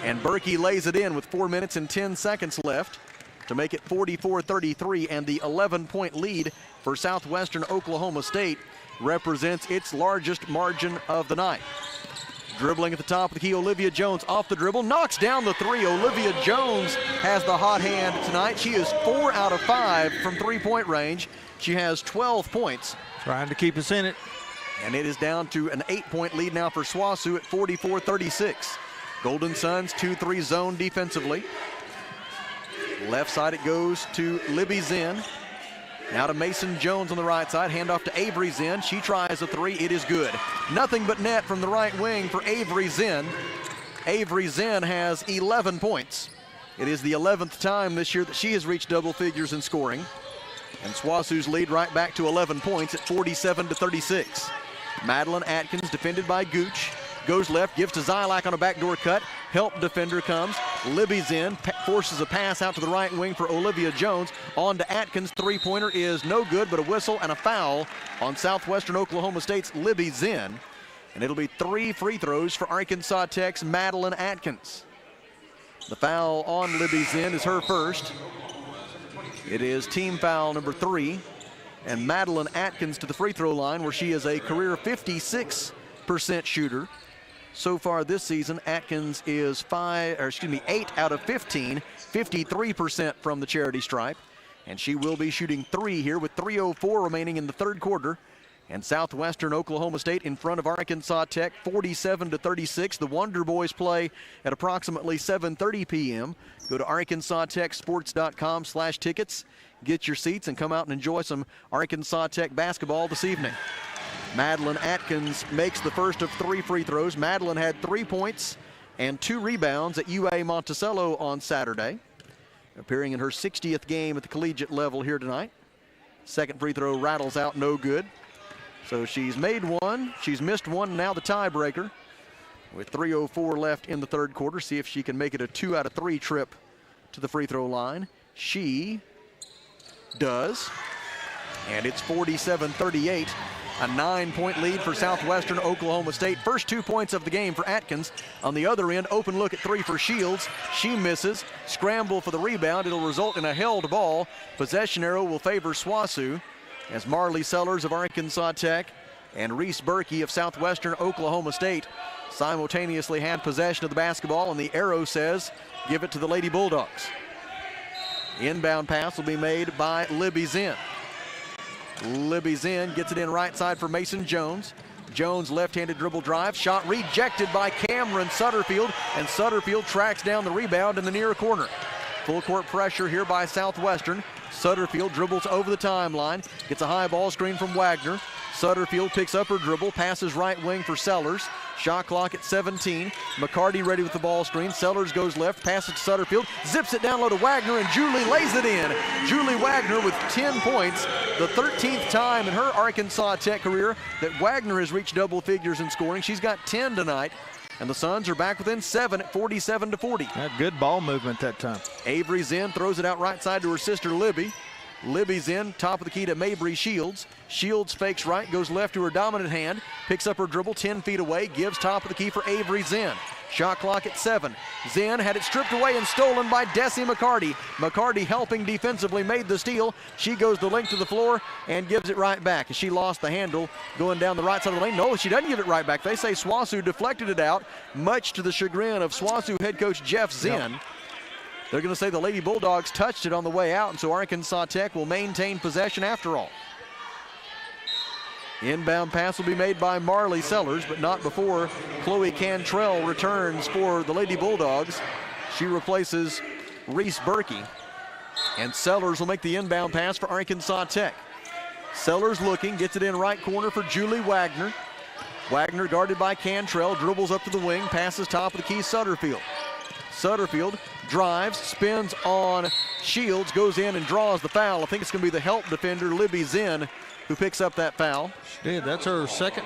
And Berkey lays it in with 4 minutes and 10 seconds left to make it 44-33. And the 11-point lead for Southwestern Oklahoma State represents its largest margin of the night. Dribbling at the top of the key, Olivia Jones off the dribble, knocks down the 3. Olivia Jones has the hot hand tonight. She is 4 out of 5 from three-point range. She has 12 points. Trying to keep us in it. And it is down to an 8-point lead now for SWOSU at 44-36. Golden Suns 2-3 zone defensively. Left side it goes to Libby Zinn. Now to Mason Jones on the right side. Handoff to Avery Zinn. She tries a 3. It is good. Nothing but net from the right wing for Avery Zinn. Avery Zinn has 11 points. It is the 11th time this year that she has reached double figures in scoring. And SWOSU's lead right back to 11 points at 47-36. Madeline Atkins, defended by Gooch, goes left, gives to Zylak on a backdoor cut. Help defender comes. Libby's in, forces a pass out to the right wing for Olivia Jones. On to Atkins, three-pointer is no good, but a whistle and a foul on Southwestern Oklahoma State's Libby Zinn. And it'll be 3 free throws for Arkansas Tech's Madeline Atkins. The foul on Libby Zinn is her first. It is team foul number 3. And Madeline Atkins to the free throw line, where she is a career 56% shooter. So far this season, Atkins is 8 out of 15, 53% from the charity stripe. And she will be shooting 3 here with 3:04 remaining in the third quarter. And Southwestern Oklahoma State in front of Arkansas Tech 47-36. The Wonder Boys play at approximately 7:30 p.m. Go to arkansastechsports.com/tickets. Get your seats and come out and enjoy some Arkansas Tech basketball this evening. Madeline Atkins makes the first of 3 free throws. Madeline had 3 points and 2 rebounds at UA Monticello on Saturday, appearing in her 60th game at the collegiate level here tonight. Second free throw rattles out, no good. So she's made 1, she's missed 1, now the tiebreaker. With 3:04 left in the third quarter, see if she can make it a 2 out of 3 trip to the free throw line. She does, and it's 47-38. A 9-point lead for Southwestern Oklahoma State. First 2 points of the game for Atkins. On the other end, open look at 3 for Shields. She misses. Scramble for the rebound. It'll result in a held ball. Possession arrow will favor SWOSU as Marley Sellers of Arkansas Tech and Reese Berkey of Southwestern Oklahoma State simultaneously had possession of the basketball, and the arrow says give it to the Lady Bulldogs. Inbound pass will be made by Libby Zinn. Libby Zinn gets it in right side for Mason Jones. Jones left-handed dribble drive. Shot rejected by Cameron Sutterfield, and Sutterfield tracks down the rebound in the near corner. Full court pressure here by Southwestern. Sutterfield dribbles over the timeline, gets a high ball screen from Wagner. Sutterfield picks up her dribble, passes right wing for Sellers. Shot clock at 17. McCarty ready with the ball screen. Sellers goes left, passes to Sutterfield, zips it down low to Wagner, and Julie lays it in. Julie Wagner with 10 points, the 13th time in her Arkansas Tech career that Wagner has reached double figures in scoring. She's got 10 tonight, and the Suns are back within 7 at 47-40. Good ball movement that time. Avery Zinn throws it out right side to her sister Libby. Libby's in, top of the key to Mabry Shields. Shields fakes right, goes left to her dominant hand, picks up her dribble 10 feet away, gives top of the key for Avery Zinn. Shot clock at 7. Zinn had it stripped away and stolen by Desi McCarty. McCarty helping defensively, made the steal. She goes the length of the floor and gives it right back. And she lost the handle going down the right side of the lane. No, she doesn't give it right back. They say SWOSU deflected it out, much to the chagrin of SWOSU head coach Jeff Zinn. Yep. They're going to say the Lady Bulldogs touched it on the way out, and so Arkansas Tech will maintain possession after all. Inbound pass will be made by Marley Sellers, but not before Chloe Cantrell returns for the Lady Bulldogs. She replaces Reese Berkey, and Sellers will make the inbound pass for Arkansas Tech. Sellers looking, gets it in right corner for Julie Wagner. Wagner guarded by Cantrell, dribbles up to the wing, passes top of the key Sutterfield. Sutterfield drives, spins on Shields, goes in and draws the foul. I think it's going to be the help defender, Libby Zinn, who picks up that foul. She did. That's her second.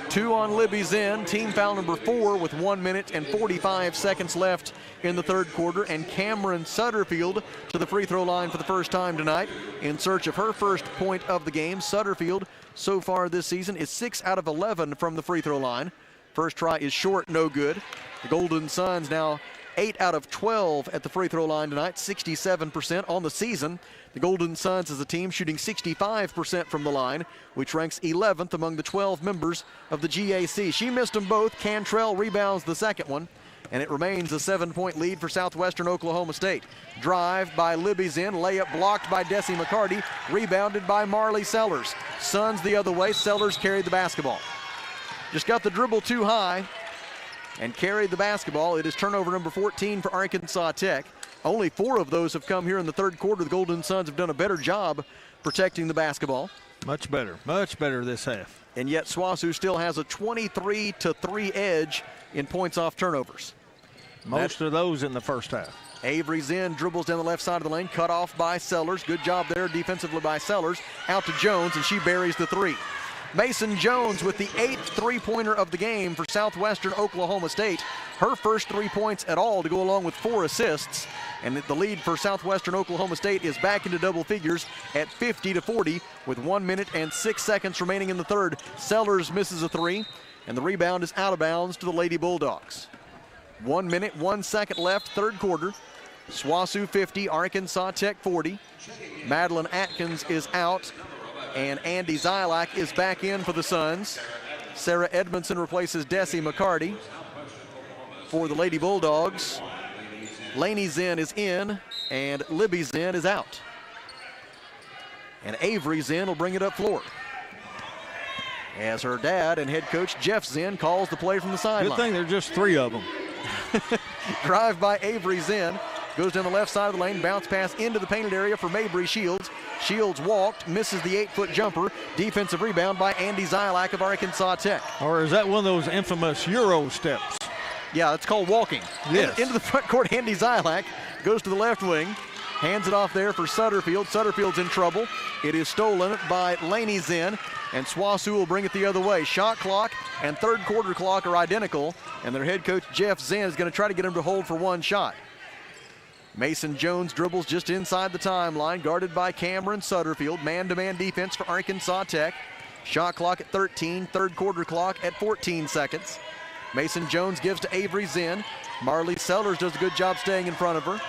2 on Libby Zinn, team foul number 4 with 1 minute and 45 seconds left in the third quarter. And Cameron Sutterfield to the free throw line for the first time tonight in search of her first point of the game. Sutterfield so far this season is 6 out of 11 from the free throw line. First try is short, no good. The Golden Suns now 8 out of 12 at the free throw line tonight, 67% on the season. The Golden Suns as a team shooting 65% from the line, which ranks 11th among the 12 members of the GAC. She missed them both. Cantrell rebounds the second one, and it remains a 7-point lead for Southwestern Oklahoma State. Drive by Libby Zinn, layup blocked by Desi McCarty, rebounded by Marley Sellers. Suns the other way, Sellers carried the basketball. Just got the dribble too high and carried the basketball. It is turnover number 14 for Arkansas Tech. Only 4 of those have come here in the third quarter. The Golden Suns have done a better job protecting the basketball. Much better this half. And yet SWOSU still has a 23-3 edge in points off turnovers. Most of those in the first half. Avery Zinn dribbles down the left side of the lane, cut off by Sellers. Good job there defensively by Sellers. Out to Jones, and she buries the 3. Mason Jones with the 8th three-pointer of the game for Southwestern Oklahoma State. Her first 3 points at all to go along with 4 assists. And the lead for Southwestern Oklahoma State is back into double figures at 50-40 with 1 minute and 6 seconds remaining in the third. Sellers misses a 3, and the rebound is out of bounds to the Lady Bulldogs. 1 minute, 1 second left, third quarter. SWOSU 50, Arkansas Tech 40. Madeline Atkins is out, and Andy Zylak is back in for the Suns. Sarah Edmondson replaces Desi McCarty. For the Lady Bulldogs, Lainey Zinn is in, and Libby Zinn is out. And Avery Zinn will bring it up floor. as her dad and head coach Jeff Zinn calls the play from the sideline. Good thing there's just 3 of them. Drive by Avery Zinn. Goes down the left side of the lane, bounce pass into the painted area for Mabry Shields. Shields walked, misses the 8-foot jumper. Defensive rebound by Andy Zilak of Arkansas Tech. Or is that one of those infamous Euro steps? Yeah, it's called walking. Yes. Into the front court, Andy Zilak goes to the left wing. Hands it off there for Sutterfield. Sutterfield's in trouble. It is stolen by Laney Zinn, and SWOSU will bring it the other way. Shot clock and third quarter clock are identical, and their head coach Jeff Zinn is going to try to get him to hold for one shot. Mason Jones dribbles just inside the timeline, guarded by Cameron Sutterfield. Man-to-man defense for Arkansas Tech. Shot clock at 13, third quarter clock at 14 seconds. Mason Jones gives to Avery Zinn. Marley Sellers does a good job staying in front of her.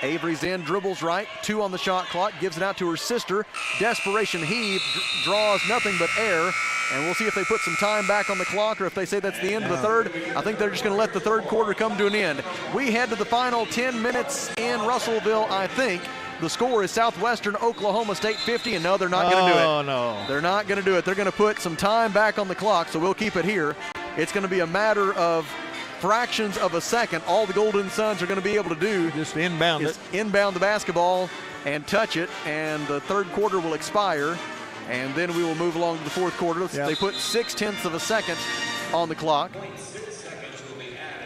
Avery Zinn dribbles right, 2 on the shot clock, gives it out to her sister. Desperation heave, draws nothing but air. And we'll see if they put some time back on the clock or if they say that's the end of the third. I think they're just going to let the third quarter come to an end. We head to the final 10 minutes in Russellville, I think. The score is Southwestern Oklahoma State 50, and no, they're not going to do it. Oh, no. They're not going to do it. They're going to put some time back on the clock, so we'll keep it here. It's going to be a matter of fractions of a second. All the Golden Suns are going to be able to do just inbound is inbound the basketball and touch it, and the third quarter will expire. And then we will move along to the fourth quarter. Yep. They put 0.6 of a second on the clock.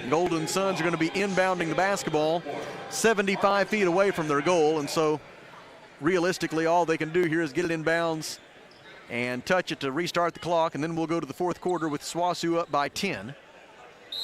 Golden Suns are going to be inbounding the basketball 75 feet away from their goal. And so realistically, all they can do here is get it in bounds and touch it to restart the clock. And then we'll go to the fourth quarter with SWOSU up by 10.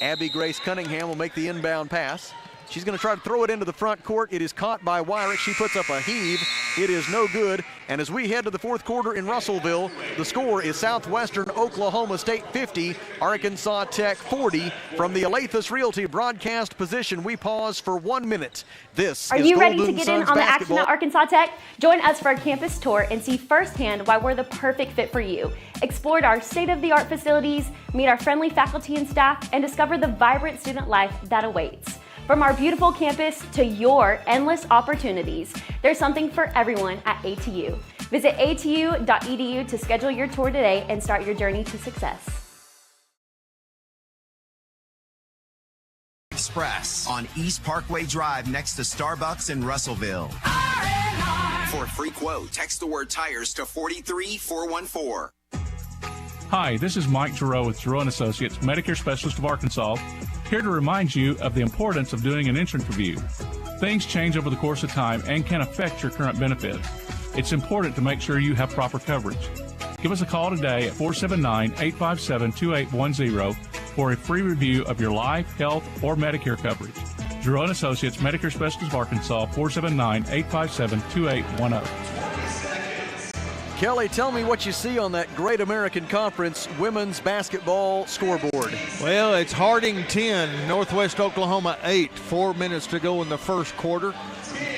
Abby Grace Cunningham will make the inbound pass. She's going to try to throw it into the front court. It is caught by Wyrick. She puts up a heave. It is no good. And as we head to the fourth quarter in Russellville, the score is Southwestern Oklahoma State 50, Arkansas Tech 40. From the Alathus Realty broadcast position, we pause for 1 minute. This Are is you ready Golden to get Suns in on the action basketball. at Arkansas Tech? Join us for our campus tour and see firsthand why we're the perfect fit for you. Explore our state-of-the-art facilities, meet our friendly faculty and staff, and discover the vibrant student life that awaits. From our beautiful campus to your endless opportunities, there's something for everyone at ATU. Visit atu.edu to schedule your tour today and start your journey to success. Express on East Parkway Drive next to Starbucks in Russellville. For a free quote, text the word tires to 43414. Hi, this is Mike Giroux with Giroux & Associates, Medicare Specialist of Arkansas, here to remind you of the importance of doing an insurance review. Things change over the course of time and can affect your current benefits. It's important to make sure you have proper coverage. Give us a call today at 479-857-2810 for a free review of your life, health, or Medicare coverage. Giroux & Associates, Medicare Specialist of Arkansas, 479-857-2810. Kelly, tell me what you see on that Great American Conference women's basketball scoreboard. Well, it's Harding 10, Northwest Oklahoma 8, 4 minutes to go in the first quarter.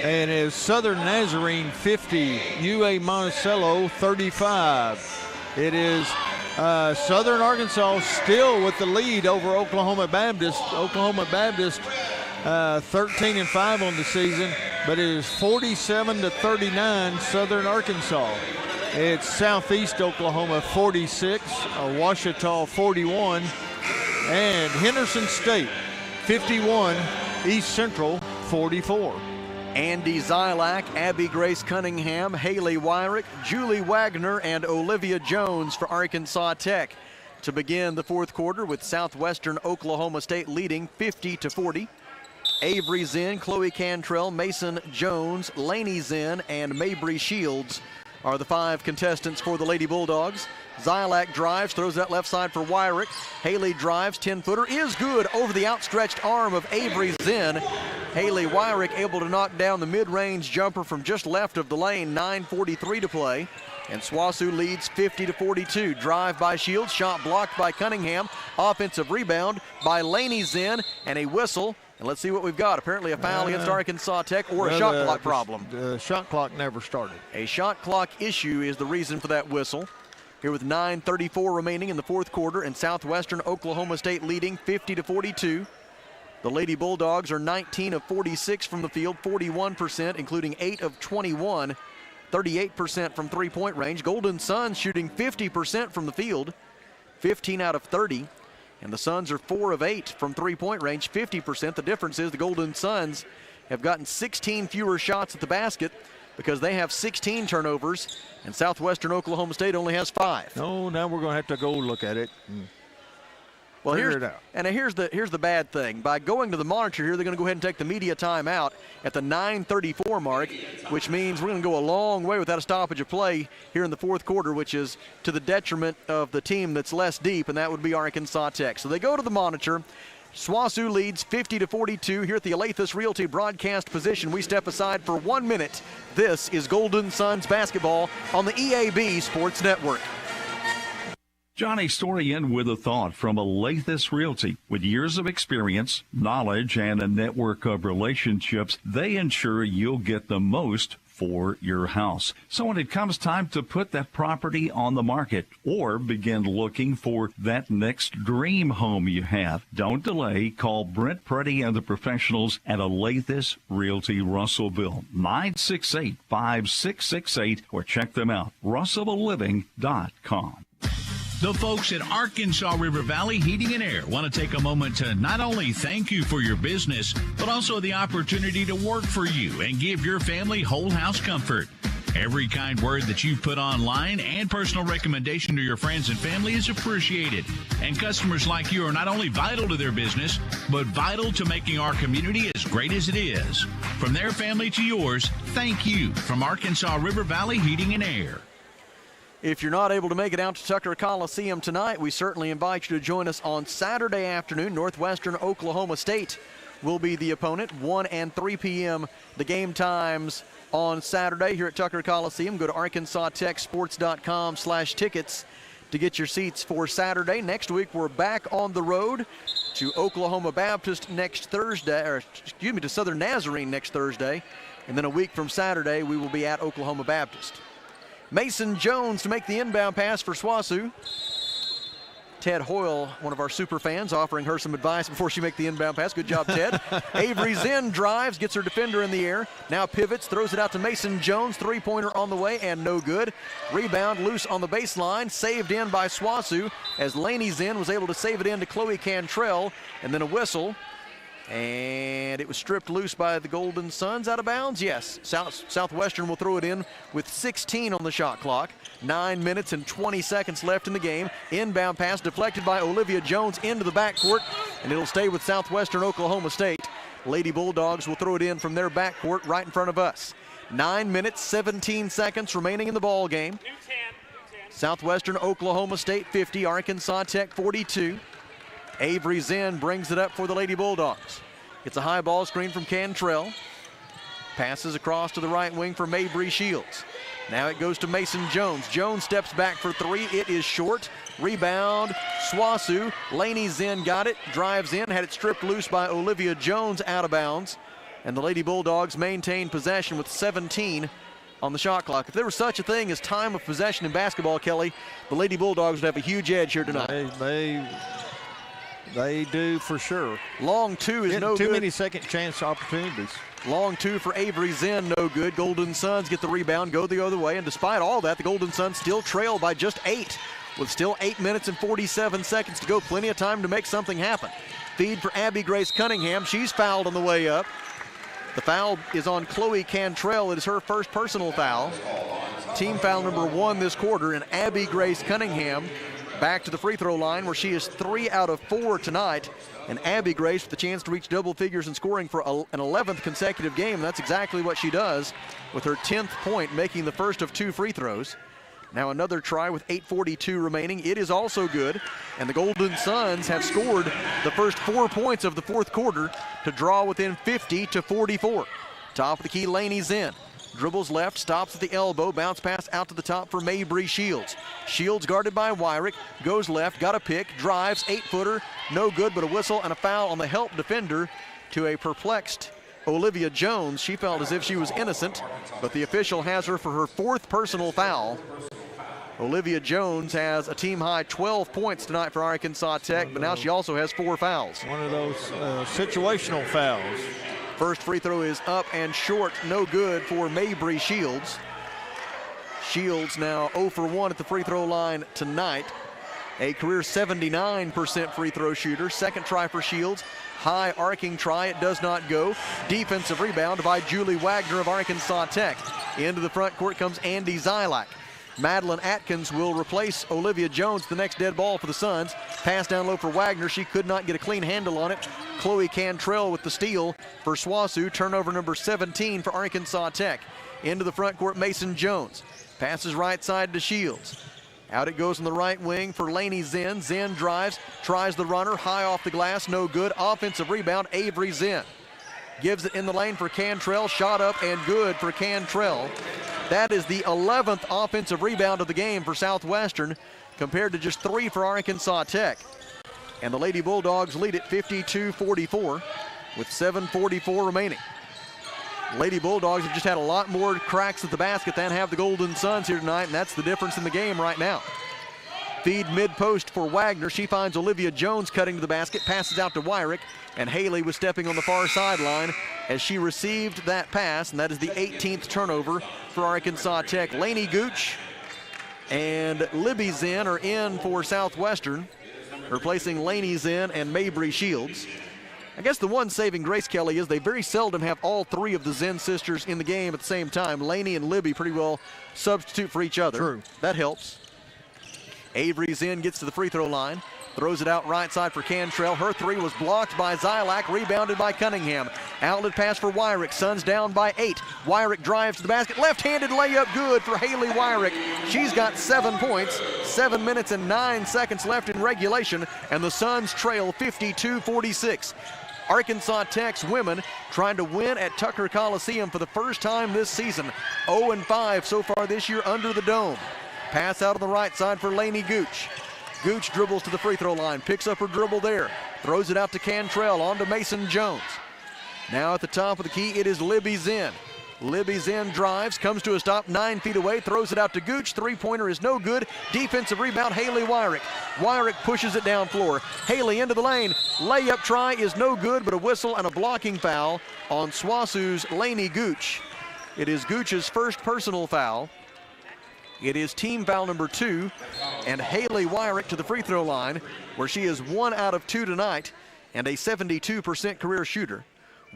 And it's Southern Nazarene 50, UA Monticello 35. It is Southern Arkansas still with the lead over Oklahoma Baptist. Oklahoma Baptist 13-5 on the season, but it is 47-39 Southern Arkansas. It's Southeast Oklahoma 46, Ouachita 41, and Henderson State 51, East Central 44. Andy Zilak, Abby Grace Cunningham, Haley Wyrick, Julie Wagner, and Olivia Jones for Arkansas Tech to begin the fourth quarter with Southwestern Oklahoma State leading 50-40. Avery Zinn, Chloe Cantrell, Mason Jones, Laney Zinn, and Mabry Shields are the 5 contestants for the Lady Bulldogs. Zilak drives, throws that left side for Wyrick. Haley drives, 10-footer is good over the outstretched arm of Avery Zinn. Haley Wyrick able to knock down the mid-range jumper from just left of the lane, 9:43 to play. And SWOSU leads 50-42. Drive by Shields, shot blocked by Cunningham. Offensive rebound by Laney Zinn, and a whistle. And let's see what we've got. Apparently a foul against Arkansas Tech or a shot clock problem. The shot clock never started. A shot clock issue is the reason for that whistle. Here with 9:34 remaining in the fourth quarter, and Southwestern Oklahoma State leading 50-42. The Lady Bulldogs are 19 of 46 from the field, 41%, including 8 of 21 38% from three-point range. Golden Suns shooting 50% from the field, 15 out of 30. And the Suns are 4 of 8 from three-point range, 50%. The difference is the Golden Suns have gotten 16 fewer shots at the basket because they have 16 turnovers, and Southwestern Oklahoma State only has 5. No, now we're going to have to go look at it. Well, here's the bad thing. By going to the monitor here, they're going to go ahead and take the media timeout at the 9:34 mark, which means we're going to go a long way without a stoppage of play here in the fourth quarter, which is to the detriment of the team that's less deep, and that would be Arkansas Tech. So they go to the monitor. SWOSU leads 50-42 here at the Alathus Realty broadcast position. We step aside for 1 minute. This is Golden Suns basketball on the EAB Sports Network. Johnny Storian with a thought from Alathus Realty. With years of experience, knowledge, and a network of relationships, they ensure you'll get the most for your house. So when it comes time to put that property on the market or begin looking for that next dream home you have, don't delay. Call Brent Preddy and the professionals at Alathus Realty Russellville, 968-5668, or check them out, russellvilleliving.com. The folks at Arkansas River Valley Heating and Air want to take a moment to not only thank you for your business, but also the opportunity to work for you and give your family whole house comfort. Every kind word that you put online and personal recommendation to your friends and family is appreciated. And customers like you are not only vital to their business, but vital to making our community as great as it is. From their family to yours, thank you from Arkansas River Valley Heating and Air. If you're not able to make it out to Tucker Coliseum tonight, we certainly invite you to join us on Saturday afternoon. Northwestern Oklahoma State will be the opponent. 1 and 3 p.m. the game times on Saturday here at Tucker Coliseum. Go to arkansastechsports.com/tickets to get your seats for Saturday. Next week, we're back on the road to Oklahoma Baptist next Thursday, to Southern Nazarene next Thursday. And then a week from Saturday, we will be at Oklahoma Baptist. Mason Jones to make the inbound pass for SWOSU. Ted Hoyle, one of our super fans, offering her some advice before she make the inbound pass. Good job, Ted. Avery Zinn drives, gets her defender in the air. Now pivots, throws it out to Mason Jones. Three-pointer on the way and no good. Rebound loose on the baseline, saved in by SWOSU as Laney Zinn was able to save it in to Chloe Cantrell, and then a whistle. And it was stripped loose by the Golden Suns. Out of bounds? Yes. Southwestern will throw it in with 16 on the shot clock. 9 minutes and 20 seconds left in the game. Inbound pass deflected by Olivia Jones into the backcourt, and it'll stay with Southwestern Oklahoma State. Lady Bulldogs will throw it in from their backcourt right in front of us. 9 minutes, 17 seconds remaining in the ball game. Southwestern Oklahoma State 50, Arkansas Tech 42. Avery Zinn brings it up for the Lady Bulldogs. It's a high ball screen from Cantrell. Passes across to the right wing for Mabry Shields. Now it goes to Mason Jones. Jones steps back for three. It is short. Rebound, SWOSU. Laney Zinn got it, drives in, had it stripped loose by Olivia Jones out of bounds. And the Lady Bulldogs maintain possession with 17 on the shot clock. If there was such a thing as time of possession in basketball, Kelly, the Lady Bulldogs would have a huge edge here tonight. They do for sure. Long two is no good. Too many second chance opportunities. Long two for Avery Zinn, no good. Golden Suns get the rebound, go the other way, and despite all that, the Golden Suns still trail by just 8, with still 8 minutes and 47 seconds to go. Plenty of time to make something happen. Feed for Abby Grace Cunningham. She's fouled on the way up. The foul is on Chloe Cantrell. It is her first personal foul. Team foul number 1 this quarter, and Abby Grace Cunningham back to the free throw line where she is 3 out of 4 tonight. And Abby Grace with the chance to reach double figures in scoring for an 11th consecutive game. That's exactly what she does with her 10th point, making the first of 2 free throws. Now another try with 8:42 remaining. It is also good. And the Golden Suns have scored the first 4 points of the fourth quarter to draw within 50-44. Top of the key, Laney Zinn. Dribbles left, stops at the elbow, bounce pass out to the top for Mabry Shields. Shields guarded by Wyrick, goes left, got a pick, drives, 8-footer, no good, but a whistle and a foul on the help defender to a perplexed Olivia Jones. She felt as if she was innocent, but the official has her for her 4th personal foul. Olivia Jones has a team-high 12 points tonight for Arkansas Tech, but now she also has 4 fouls. One of those situational fouls. First free throw is up and short, no good for Mabry Shields. Shields now 0 for 1 at the free throw line tonight. A career 79% free throw shooter. Second try for Shields. High arcing try, it does not go. Defensive rebound by Julie Wagner of Arkansas Tech. Into the front court comes Andy Zylak. Madeline Atkins will replace Olivia Jones, the next dead ball for the Suns. Pass down low for Wagner. She could not get a clean handle on it. Chloe Cantrell with the steal for SWOSU. Turnover number 17 for Arkansas Tech. Into the front court, Mason Jones. Passes right side to Shields. Out it goes on the right wing for Lainey Zinn. Zinn drives, tries the runner, high off the glass, no good. Offensive rebound, Avery Zinn. Gives it in the lane for Cantrell, shot up and good for Cantrell. That is the 11th offensive rebound of the game for Southwestern, compared to just 3 for Arkansas Tech. And the Lady Bulldogs lead it 52-44 with 7:44 remaining. Lady Bulldogs have just had a lot more cracks at the basket than have the Golden Suns here tonight, and that's the difference in the game right now. Feed mid-post for Wagner. She finds Olivia Jones cutting to the basket, passes out to Wyrick, and Haley was stepping on the far sideline as she received that pass, and that is the 18th turnover for Arkansas Tech. Lainey Gooch and Libby Zinn are in for Southwestern, replacing Lainey Zinn and Mabry Shields. I guess the one saving grace, Kelly, is they very seldom have all 3 of the Zinn sisters in the game at the same time. Lainey and Libby pretty well substitute for each other. True. That helps. Avery Zinn gets to the free throw line, throws it out right side for Cantrell. Her 3 was blocked by Zylak, rebounded by Cunningham. Outlet pass for Wyrick. Suns down by 8. Wyrick drives to the basket. Left-handed layup good for Haley Wyrick. She's got 7 points. 7 minutes and 9 seconds left in regulation, and the Suns trail 52-46. Arkansas Tech's women trying to win at Tucker Coliseum for the first time this season. 0-5 so far this year under the dome. Pass out on the right side for Lainey Gooch. Gooch dribbles to the free throw line, picks up her dribble there, throws it out to Cantrell, on to Mason Jones. Now at the top of the key, it is Libby Zinn. Libby Zinn drives, comes to a stop 9 feet away, throws it out to Gooch. Three-pointer is no good. Defensive rebound, Haley Wyrick. Wyrick pushes it down floor. Haley into the lane. Layup try is no good, but a whistle and a blocking foul on SWOSU's Lainey Gooch. It is Gooch's first personal foul. It is team foul number 2, and Haley Wyrick to the free throw line, where she is 1 out of 2 tonight and a 72% career shooter.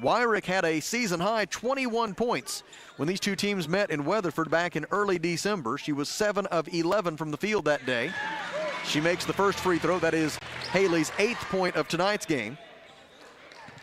Wyrick had a season-high 21 points when these two teams met in Weatherford back in early December. She was 7 of 11 from the field that day. She makes the first free throw. That is Haley's 8th point of tonight's game.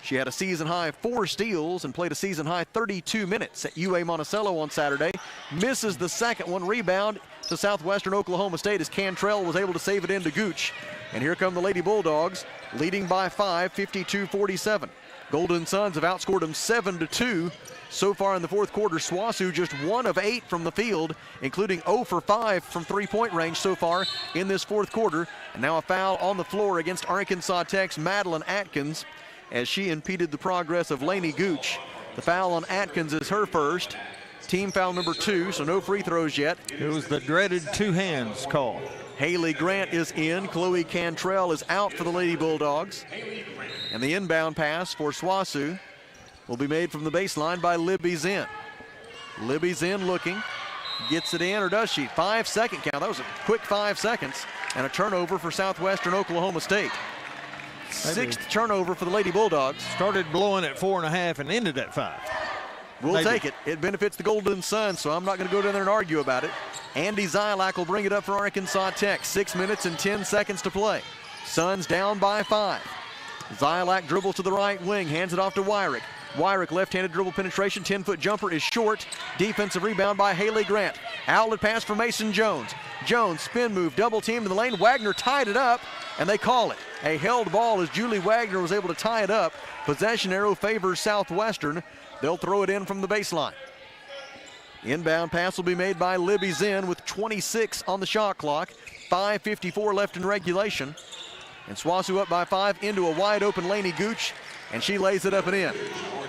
She had a season-high 4 steals and played a season-high 32 minutes at UA Monticello on Saturday. Misses the second one. Rebound to Southwestern Oklahoma State as Cantrell was able to save it into Gooch. And here come the Lady Bulldogs, leading by 5, 52-47. Golden Suns have outscored them 7-2 so far in the fourth quarter. SWOSU just 1 of 8 from the field, including 0 for 5 from three-point range so far in this fourth quarter. And now a foul on the floor against Arkansas Tech's Madeline Atkins, as she impeded the progress of Lainey Gooch. The foul on Atkins is her first. Team foul number 2, so no free throws yet. It was the dreaded 2 hands call. Haley Grant is in. Chloe Cantrell is out for the Lady Bulldogs. And the inbound pass for SWOSU will be made from the baseline by Libby Zinn. Libby Zinn looking, gets it in, or does she? 5-second count. That was a quick 5 seconds, and a turnover for Southwestern Oklahoma State. 6th turnover for the Lady Bulldogs. Started blowing at 4.5 and ended at 5. We'll take it. It benefits the Golden Suns, so I'm not going to go down there and argue about it. Andy Zylak will bring it up for Arkansas Tech. 6 minutes and 10 seconds to play. Suns down by 5. Zylak dribbles to the right wing, hands it off to Wyrick. Wyrick left-handed dribble penetration, 10-foot jumper is short. Defensive rebound by Haley Grant. Outlet pass for Mason Jones. Jones, spin move, double team to the lane. Wagner tied it up, and they call it a held ball as Julie Wagner was able to tie it up. Possession arrow favors Southwestern. They'll throw it in from the baseline. Inbound pass will be made by Libby Zinn with 26 on the shot clock. 5:54 left in regulation. And SWOSU up by 5 into a wide open Lainey Gooch, and she lays it up and in.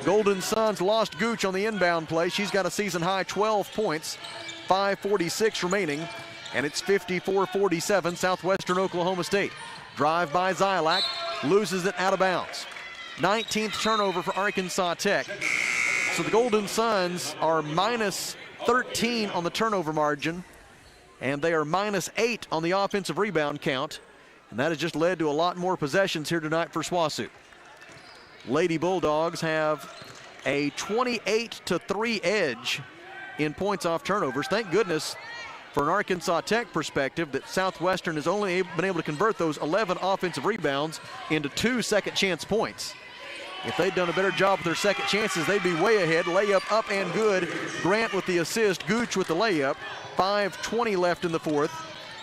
Golden Suns lost Gooch on the inbound play. She's got a season-high 12 points, 5:46 remaining, and it's 54-47 Southwestern Oklahoma State. Drive by Zylak, loses it out of bounds. 19th turnover for Arkansas Tech. So the Golden Suns are minus 13 on the turnover margin and they are -8 on the offensive rebound count, and that has just led to a lot more possessions here tonight for SWOSU. Lady Bulldogs have a 28-3 edge in points off turnovers. Thank goodness for an Arkansas Tech perspective that Southwestern has only been able to convert those 11 offensive rebounds into 2 second chance points. If they'd done a better job with their second chances, they'd be way ahead. Layup up and good. Grant with the assist, Gooch with the layup. 5:20 left in the fourth,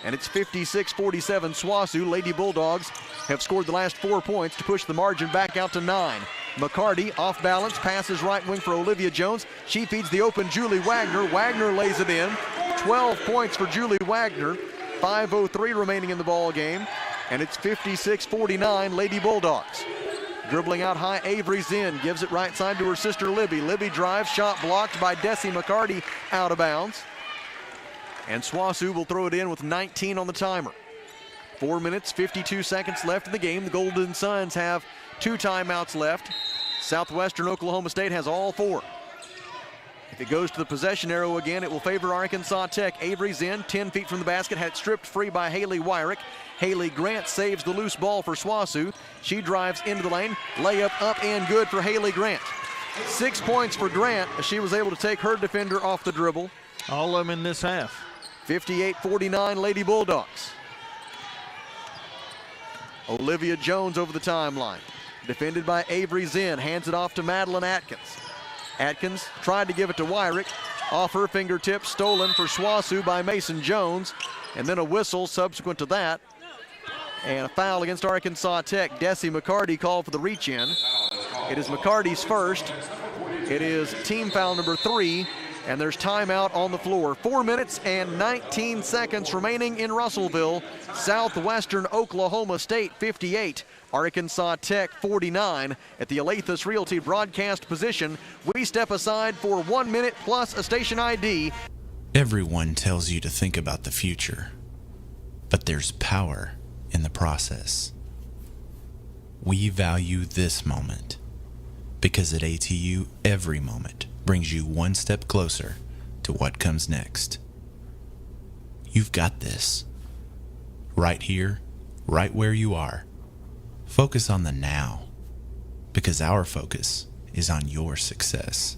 and it's 56-47 SWOSU. Lady Bulldogs have scored the last 4 points to push the margin back out to 9. McCarty off balance, passes right wing for Olivia Jones. She feeds the open Julie Wagner. Wagner lays it in. 12 points for Julie Wagner. 5:03 remaining in the ball game, and it's 56-49 Lady Bulldogs. Dribbling out high, Avery Zinn gives it right side to her sister Libby. Libby drives, shot blocked by Desi McCarty, out of bounds. And SWOSU will throw it in with 19 on the timer. 4 minutes, 52 seconds left in the game. The Golden Suns have 2 timeouts left. Southwestern Oklahoma State has all 4. If it goes to the possession arrow again, it will favor Arkansas Tech. Avery Zinn, 10 feet from the basket, had it stripped free by Haley Wyrick. Haley Grant saves the loose ball for SWOSU. She drives into the lane. Layup up and good for Haley Grant. 6 points for Grant as she was able to take her defender off the dribble. All of them in this half. 58-49 Lady Bulldogs. Olivia Jones over the timeline. Defended by Avery Zinn. Hands it off to Madeline Atkins. Atkins tried to give it to Wyrick. Off her fingertips, stolen for SWOSU by Mason Jones. And then a whistle subsequent to that. And a foul against Arkansas Tech. Desi McCarty called for the reach-in. It is McCarty's first. It is team foul number 3, and there's timeout on the floor. 4 minutes and 19 seconds remaining in Russellville. Southwestern Oklahoma State 58, Arkansas Tech 49. At the Alathus Realty broadcast position, we step aside for 1 minute plus a station ID. Everyone tells you to think about the future, but there's power in the process. We value this moment because at ATU, every moment brings you one step closer to what comes next. You've got this. Right here, right where you are. Focus on the now, because our focus is on your success.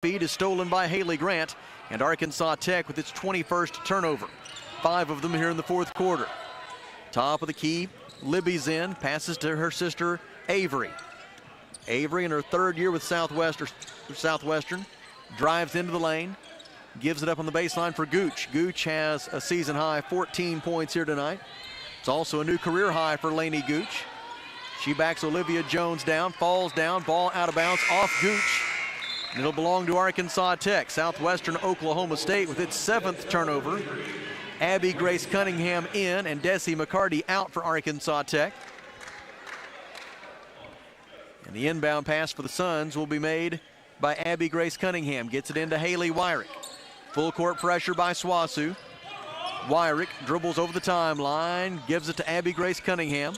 Feed is stolen by Haley Grant, and Arkansas Tech with its 21st turnover. 5 of them here in the fourth quarter. Top of the key, Libby Zinn passes to her sister Avery. Avery in her 3rd year with Southwestern drives into the lane, gives it up on the baseline for Gooch. Gooch has a season high 14 points here tonight. It's also a new career high for Lainey Gooch. She backs Olivia Jones down, falls down, ball out of bounds off Gooch. And it'll belong to Arkansas Tech. Southwestern Oklahoma State with its 7th turnover. Abby Grace Cunningham in and Desi McCarty out for Arkansas Tech. And the inbound pass for the Suns will be made by Abby Grace Cunningham. Gets it into Haley Wyrick. Full court pressure by SWOSU. Wyrick dribbles over the timeline, gives it to Abby Grace Cunningham.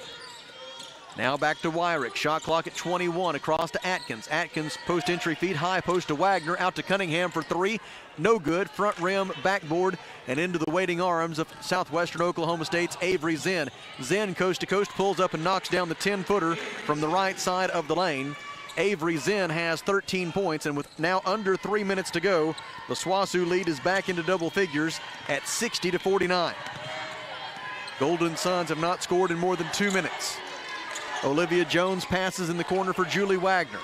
Now back to Wyrick. Shot clock at 21. Across to Atkins. Atkins post entry feed. High post to Wagner. Out to Cunningham for three. No good. Front rim, backboard, and into the waiting arms of Southwestern Oklahoma State's Avery Zinn. Zinn coast to coast pulls up and knocks down the 10-footer from the right side of the lane. Avery Zinn has 13 points, and with now under 3 minutes to go, the SWOSU lead is back into double figures at 60-49. Golden Suns have not scored in more than 2 minutes. Olivia Jones passes in the corner for Julie Wagner.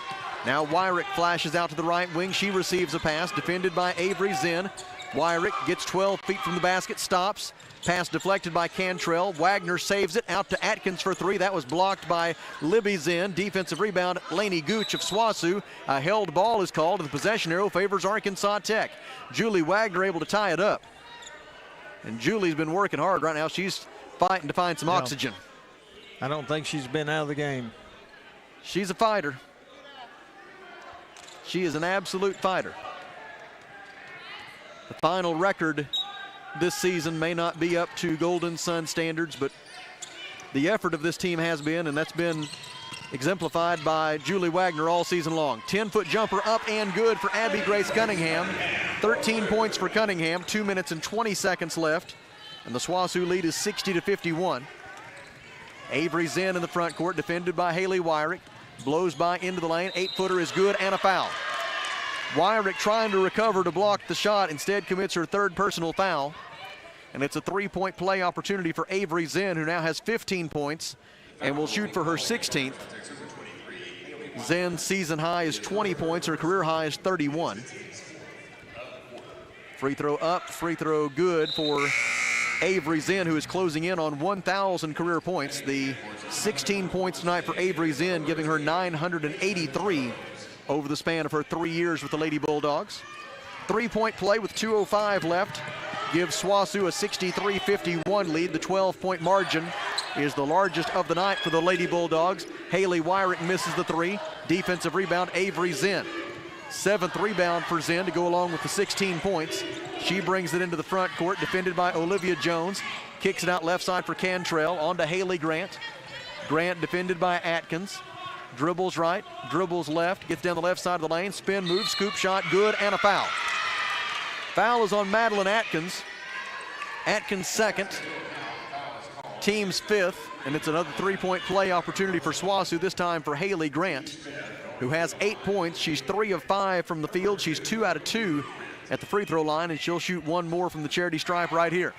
Now Wyrick flashes out to the right wing. She receives a pass defended by Avery Zinn. Wyrick gets 12 feet from the basket, stops. Pass deflected by Cantrell. Wagner saves it out to Atkins for three. That was blocked by Libby Zinn. Defensive rebound, Lainey Gooch of SWOSU. A held ball is called, and the possession arrow favors Arkansas Tech. Julie Wagner able to tie it up. And Julie's been working hard right now. She's fighting to find some oxygen. I don't think she's been out of the game. She's a fighter. She is an absolute fighter. The final record this season may not be up to Golden Sun standards, but the effort of this team has been, and that's been exemplified by Julie Wagner all season long. 10-foot jumper up and good for Abby Grace Cunningham. 13 points for Cunningham, 2 minutes and 20 seconds left, and the SWOSU lead is 60-51. Avery Zinn in the front court, defended by Haley Wyrick. Blows by into the lane. 8-footer is good and a foul. Wyrick trying to recover to block the shot, instead commits her third personal foul. And it's a three-point play opportunity for Avery Zinn, who now has 15 points and will shoot for her 16th. Zinn's season high is 20 points. Her career high is 31. Free throw up, free throw good for Avery Zinn, who is closing in on 1,000 career points. The 16 points tonight for Avery Zinn, giving her 983 over the span of her 3 years with the Lady Bulldogs. Three-point play with 2:05 left gives SWOSU a 63-51 lead. The 12-point margin is the largest of the night for the Lady Bulldogs. Haley Wyrick misses the three. Defensive rebound, Avery Zinn. 7th rebound for Zinn to go along with the 16 points. She brings it into the front court, defended by Olivia Jones. Kicks it out left side for Cantrell, on to Haley Grant. Grant defended by Atkins. Dribbles right, dribbles left, gets down the left side of the lane, spin move, scoop shot, good, and a foul. Foul is on Madeline Atkins. Atkins second, team's fifth, and it's another three-point play opportunity for SWOSU, this time for Haley Grant, who has 8 points. She's 3 of 5 from the field. She's 2 out of 2 at the free throw line, and she'll shoot one more from the charity stripe right here.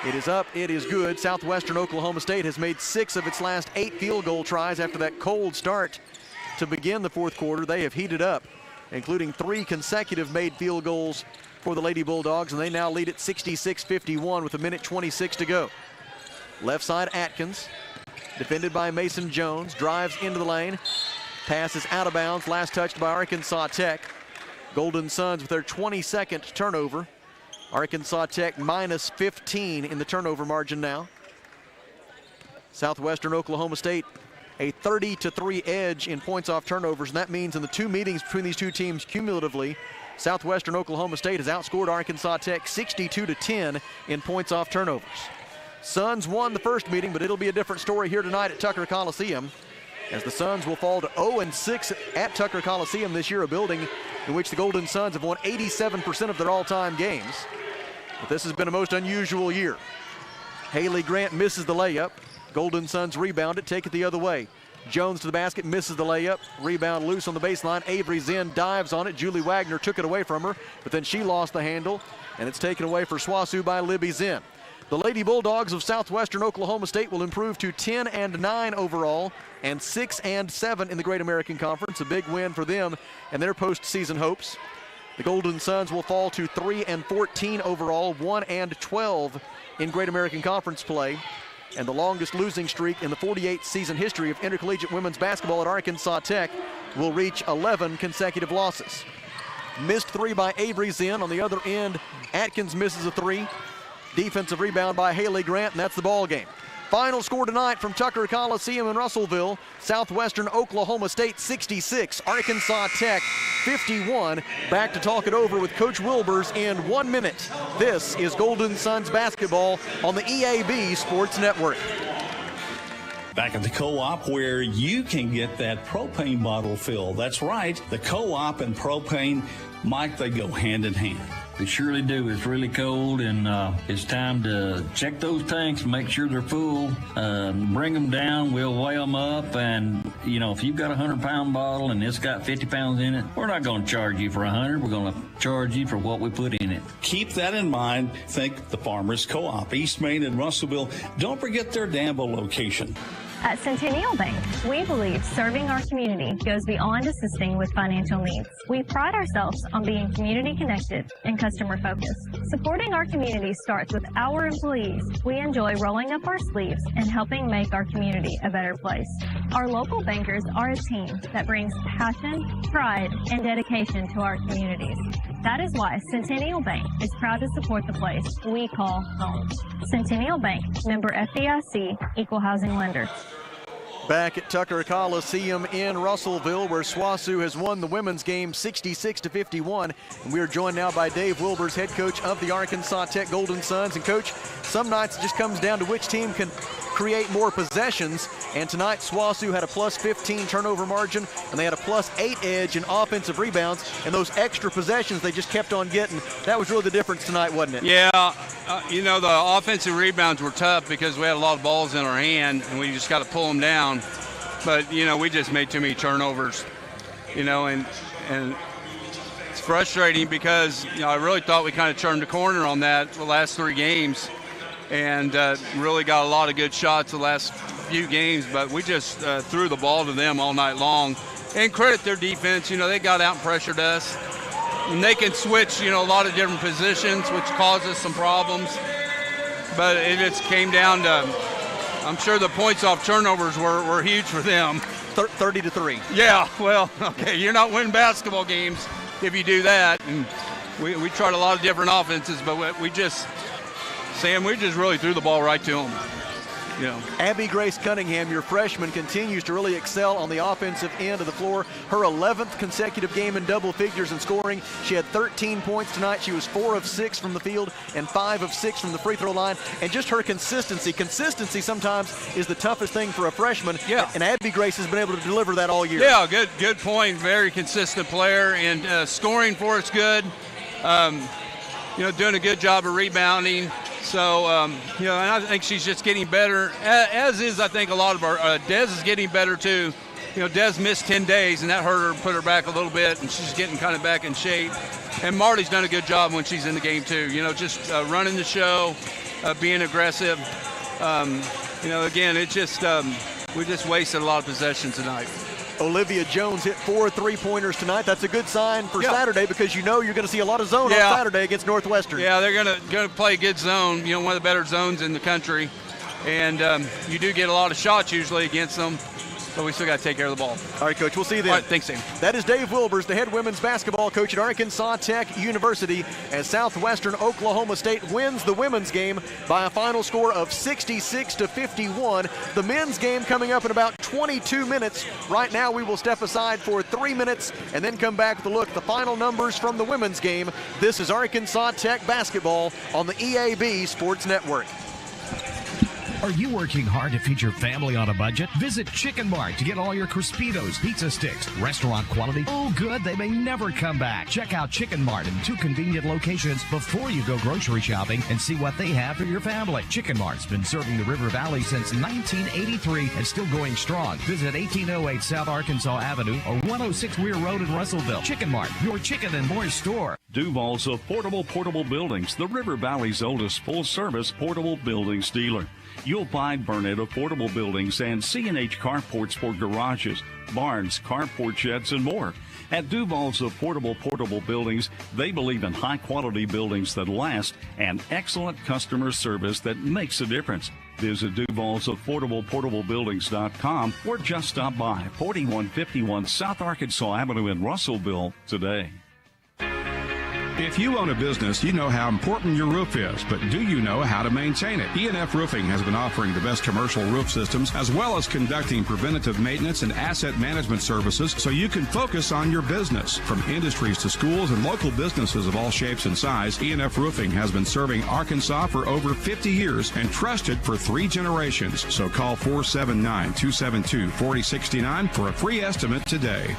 It is up, it is good. Southwestern Oklahoma State has made 6 of its last 8 field goal tries after that cold start to begin the fourth quarter. They have heated up, including 3 consecutive made field goals for the Lady Bulldogs, and they now lead at 66-51 with 1:26 to go. Left side, Atkins, defended by Mason Jones, drives into the lane, passes out of bounds, last touched by Arkansas Tech. Golden Suns with their 22nd turnover. Arkansas Tech minus 15 in the turnover margin now. Southwestern Oklahoma State a 30-3 edge in points off turnovers, and that means in the 2 meetings between these 2 teams cumulatively, Southwestern Oklahoma State has outscored Arkansas Tech 62-10 in points off turnovers. Suns won the first meeting, but it'll be a different story here tonight at Tucker Coliseum, as the Suns will fall to 0-6 at Tucker Coliseum this year, a building in which the Golden Suns have won 87% of their all-time games. But this has been a most unusual year. Haley Grant misses the layup. Golden Suns rebound it, take it the other way. Jones to the basket, misses the layup. Rebound loose on the baseline. Avery Zinn dives on it. Julie Wagner took it away from her, but then she lost the handle, and it's taken away for SWOSU by Libby Zinn. The Lady Bulldogs of Southwestern Oklahoma State will improve to 10-9 overall and 6-7 in the Great American Conference. A big win for them and their postseason hopes. The Golden Suns will fall to 3-14 overall, 1-12 in Great American Conference play, and the longest losing streak in the 48-season history of intercollegiate women's basketball at Arkansas Tech will reach 11 consecutive losses. Missed 3 by Avery Zinn. On the other end, Atkins misses a 3. Defensive rebound by Haley Grant, and that's the ball game. Final score tonight from Tucker Coliseum in Russellville, Southwestern Oklahoma State 66, Arkansas Tech 51. Back to talk it over with Coach Wilbers in 1 minute. This is Golden Suns basketball on the EAB Sports Network. Back at the co-op where you can get that propane bottle filled. That's right, the co-op and propane, Mike, they go hand in hand. They surely do. It's really cold, and it's time to check those tanks, make sure they're full, bring them down, we'll weigh them up, and, you know, if you've got a 100-pound bottle and it's got 50 pounds in it, we're not going to charge you for 100. We're going to charge you for what we put in it. Keep that in mind. Think the Farmers Co-op, East Main and Russellville. Don't forget their Danville location. At Centennial Bank, we believe serving our community goes beyond assisting with financial needs. We pride ourselves on being community connected and customer focused. Supporting our community starts with our employees. We enjoy rolling up our sleeves and helping make our community a better place. Our local bankers are a team that brings passion, pride, and dedication to our communities. That is why Centennial Bank is proud to support the place we call home. Centennial Bank, member FDIC, equal housing lender. Back at Tucker Coliseum in Russellville, where SWOSU has won the women's game 66-51. And we are joined now by Dave Wilbers, head coach of the Arkansas Tech Golden Suns. And Coach, some nights it just comes down to which team can create more possessions. And tonight, SWOSU had a plus 15 turnover margin, and they had a plus 8 edge in offensive rebounds. And those extra possessions they just kept on getting. That was really the difference tonight, wasn't it? Yeah, you know, the offensive rebounds were tough because we had a lot of balls in our hand, and we just got to pull them down. But, you know, we just made too many turnovers, you know, and it's frustrating because, you know, I really thought we kind of turned the corner on that the last 3 games and really got a lot of good shots the last few games, but we just threw the ball to them all night long. And credit their defense, you know, they got out and pressured us. And they can switch, you know, a lot of different positions, which causes some problems. But it just came down to, I'm sure the points off turnovers were huge for them. 30-3. Yeah, well, okay, you're not winning basketball games if you do that. And we tried a lot of different offenses, but we just really threw the ball right to them. You know. Abby Grace Cunningham, your freshman, continues to really excel on the offensive end of the floor. Her 11th consecutive game in double figures in scoring. She had 13 points tonight. She was 4 of 6 from the field and 5 of 6 from the free throw line. And just her consistency. Consistency sometimes is the toughest thing for a freshman. Yeah. And Abby Grace has been able to deliver that all year. Yeah, good point. Very consistent player, and scoring for us good. You know, doing a good job of rebounding. So, you know, and I think she's just getting better, as is, I think, a lot of our Des is getting better, too. You know, Des missed 10 days, and that hurt her, put her back a little bit, and she's getting kind of back in shape. And Marty's done a good job when she's in the game, too. You know, just running the show, being aggressive. You know, again, it just we just wasted a lot of possessions tonight. Olivia Jones hit 4 3-pointers tonight. That's a good sign for Saturday because you know you're going to see a lot of zone on Saturday against Northwestern. Yeah, they're going to play a good zone, you know, one of the better zones in the country. And you do get a lot of shots usually against them, but we still got to take care of the ball. All right, Coach, we'll see you then. All right, thanks, Sam. That is Dave Wilbers, the head women's basketball coach at Arkansas Tech University, as Southwestern Oklahoma State wins the women's game by a final score of 66-51. The men's game coming up in about 22 minutes. Right now, we will step aside for 3 minutes and then come back with a look at the final numbers from the women's game. This is Arkansas Tech basketball on the EAB Sports Network. Are you working hard to feed your family on a budget? Visit Chicken Mart to get all your Crispitos, pizza sticks, restaurant quality. Oh, good, they may never come back. Check out Chicken Mart in 2 convenient locations before you go grocery shopping and see what they have for your family. Chicken Mart's been serving the River Valley since 1983 and still going strong. Visit 1808 South Arkansas Avenue or 106 Weir Road in Russellville. Chicken Mart, your chicken and more store. Duval's Portable Buildings, the River Valley's oldest full-service portable buildings dealer. You'll find Burnett Affordable Buildings and C&H Carports for garages, barns, carport sheds, and more. At Duval's Affordable Buildings, they believe in high-quality buildings that last and excellent customer service that makes a difference. Visit Duval's AffordablePortableBuildings.com or just stop by 4151 South Arkansas Avenue in Russellville today. If you own a business, you know how important your roof is, but do you know how to maintain it? E&F Roofing has been offering the best commercial roof systems as well as conducting preventative maintenance and asset management services so you can focus on your business. From industries to schools and local businesses of all shapes and size, E&F Roofing has been serving Arkansas for over 50 years and trusted for 3 generations. So call 479-272-4069 for a free estimate today.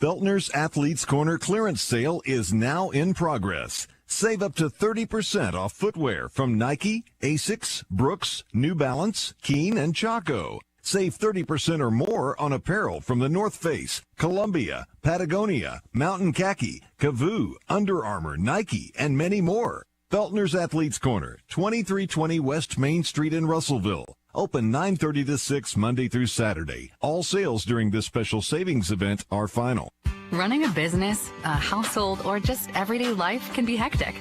Feltner's Athletes Corner clearance sale is now in progress. Save up to 30% off footwear from Nike, Asics, Brooks, New Balance, Keen, and Chaco. Save 30% or more on apparel from the North Face, Columbia, Patagonia, Mountain Khaki, Kavoo, Under Armour, Nike, and many more. Feltner's Athletes Corner, 2320 West Main Street in Russellville. Open 9:30 to 6 Monday through Saturday. All sales during this special savings event are final. Running a business, a household, or just everyday life can be hectic.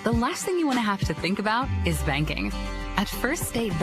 The last thing you want to have to think about is banking. At First State Bank,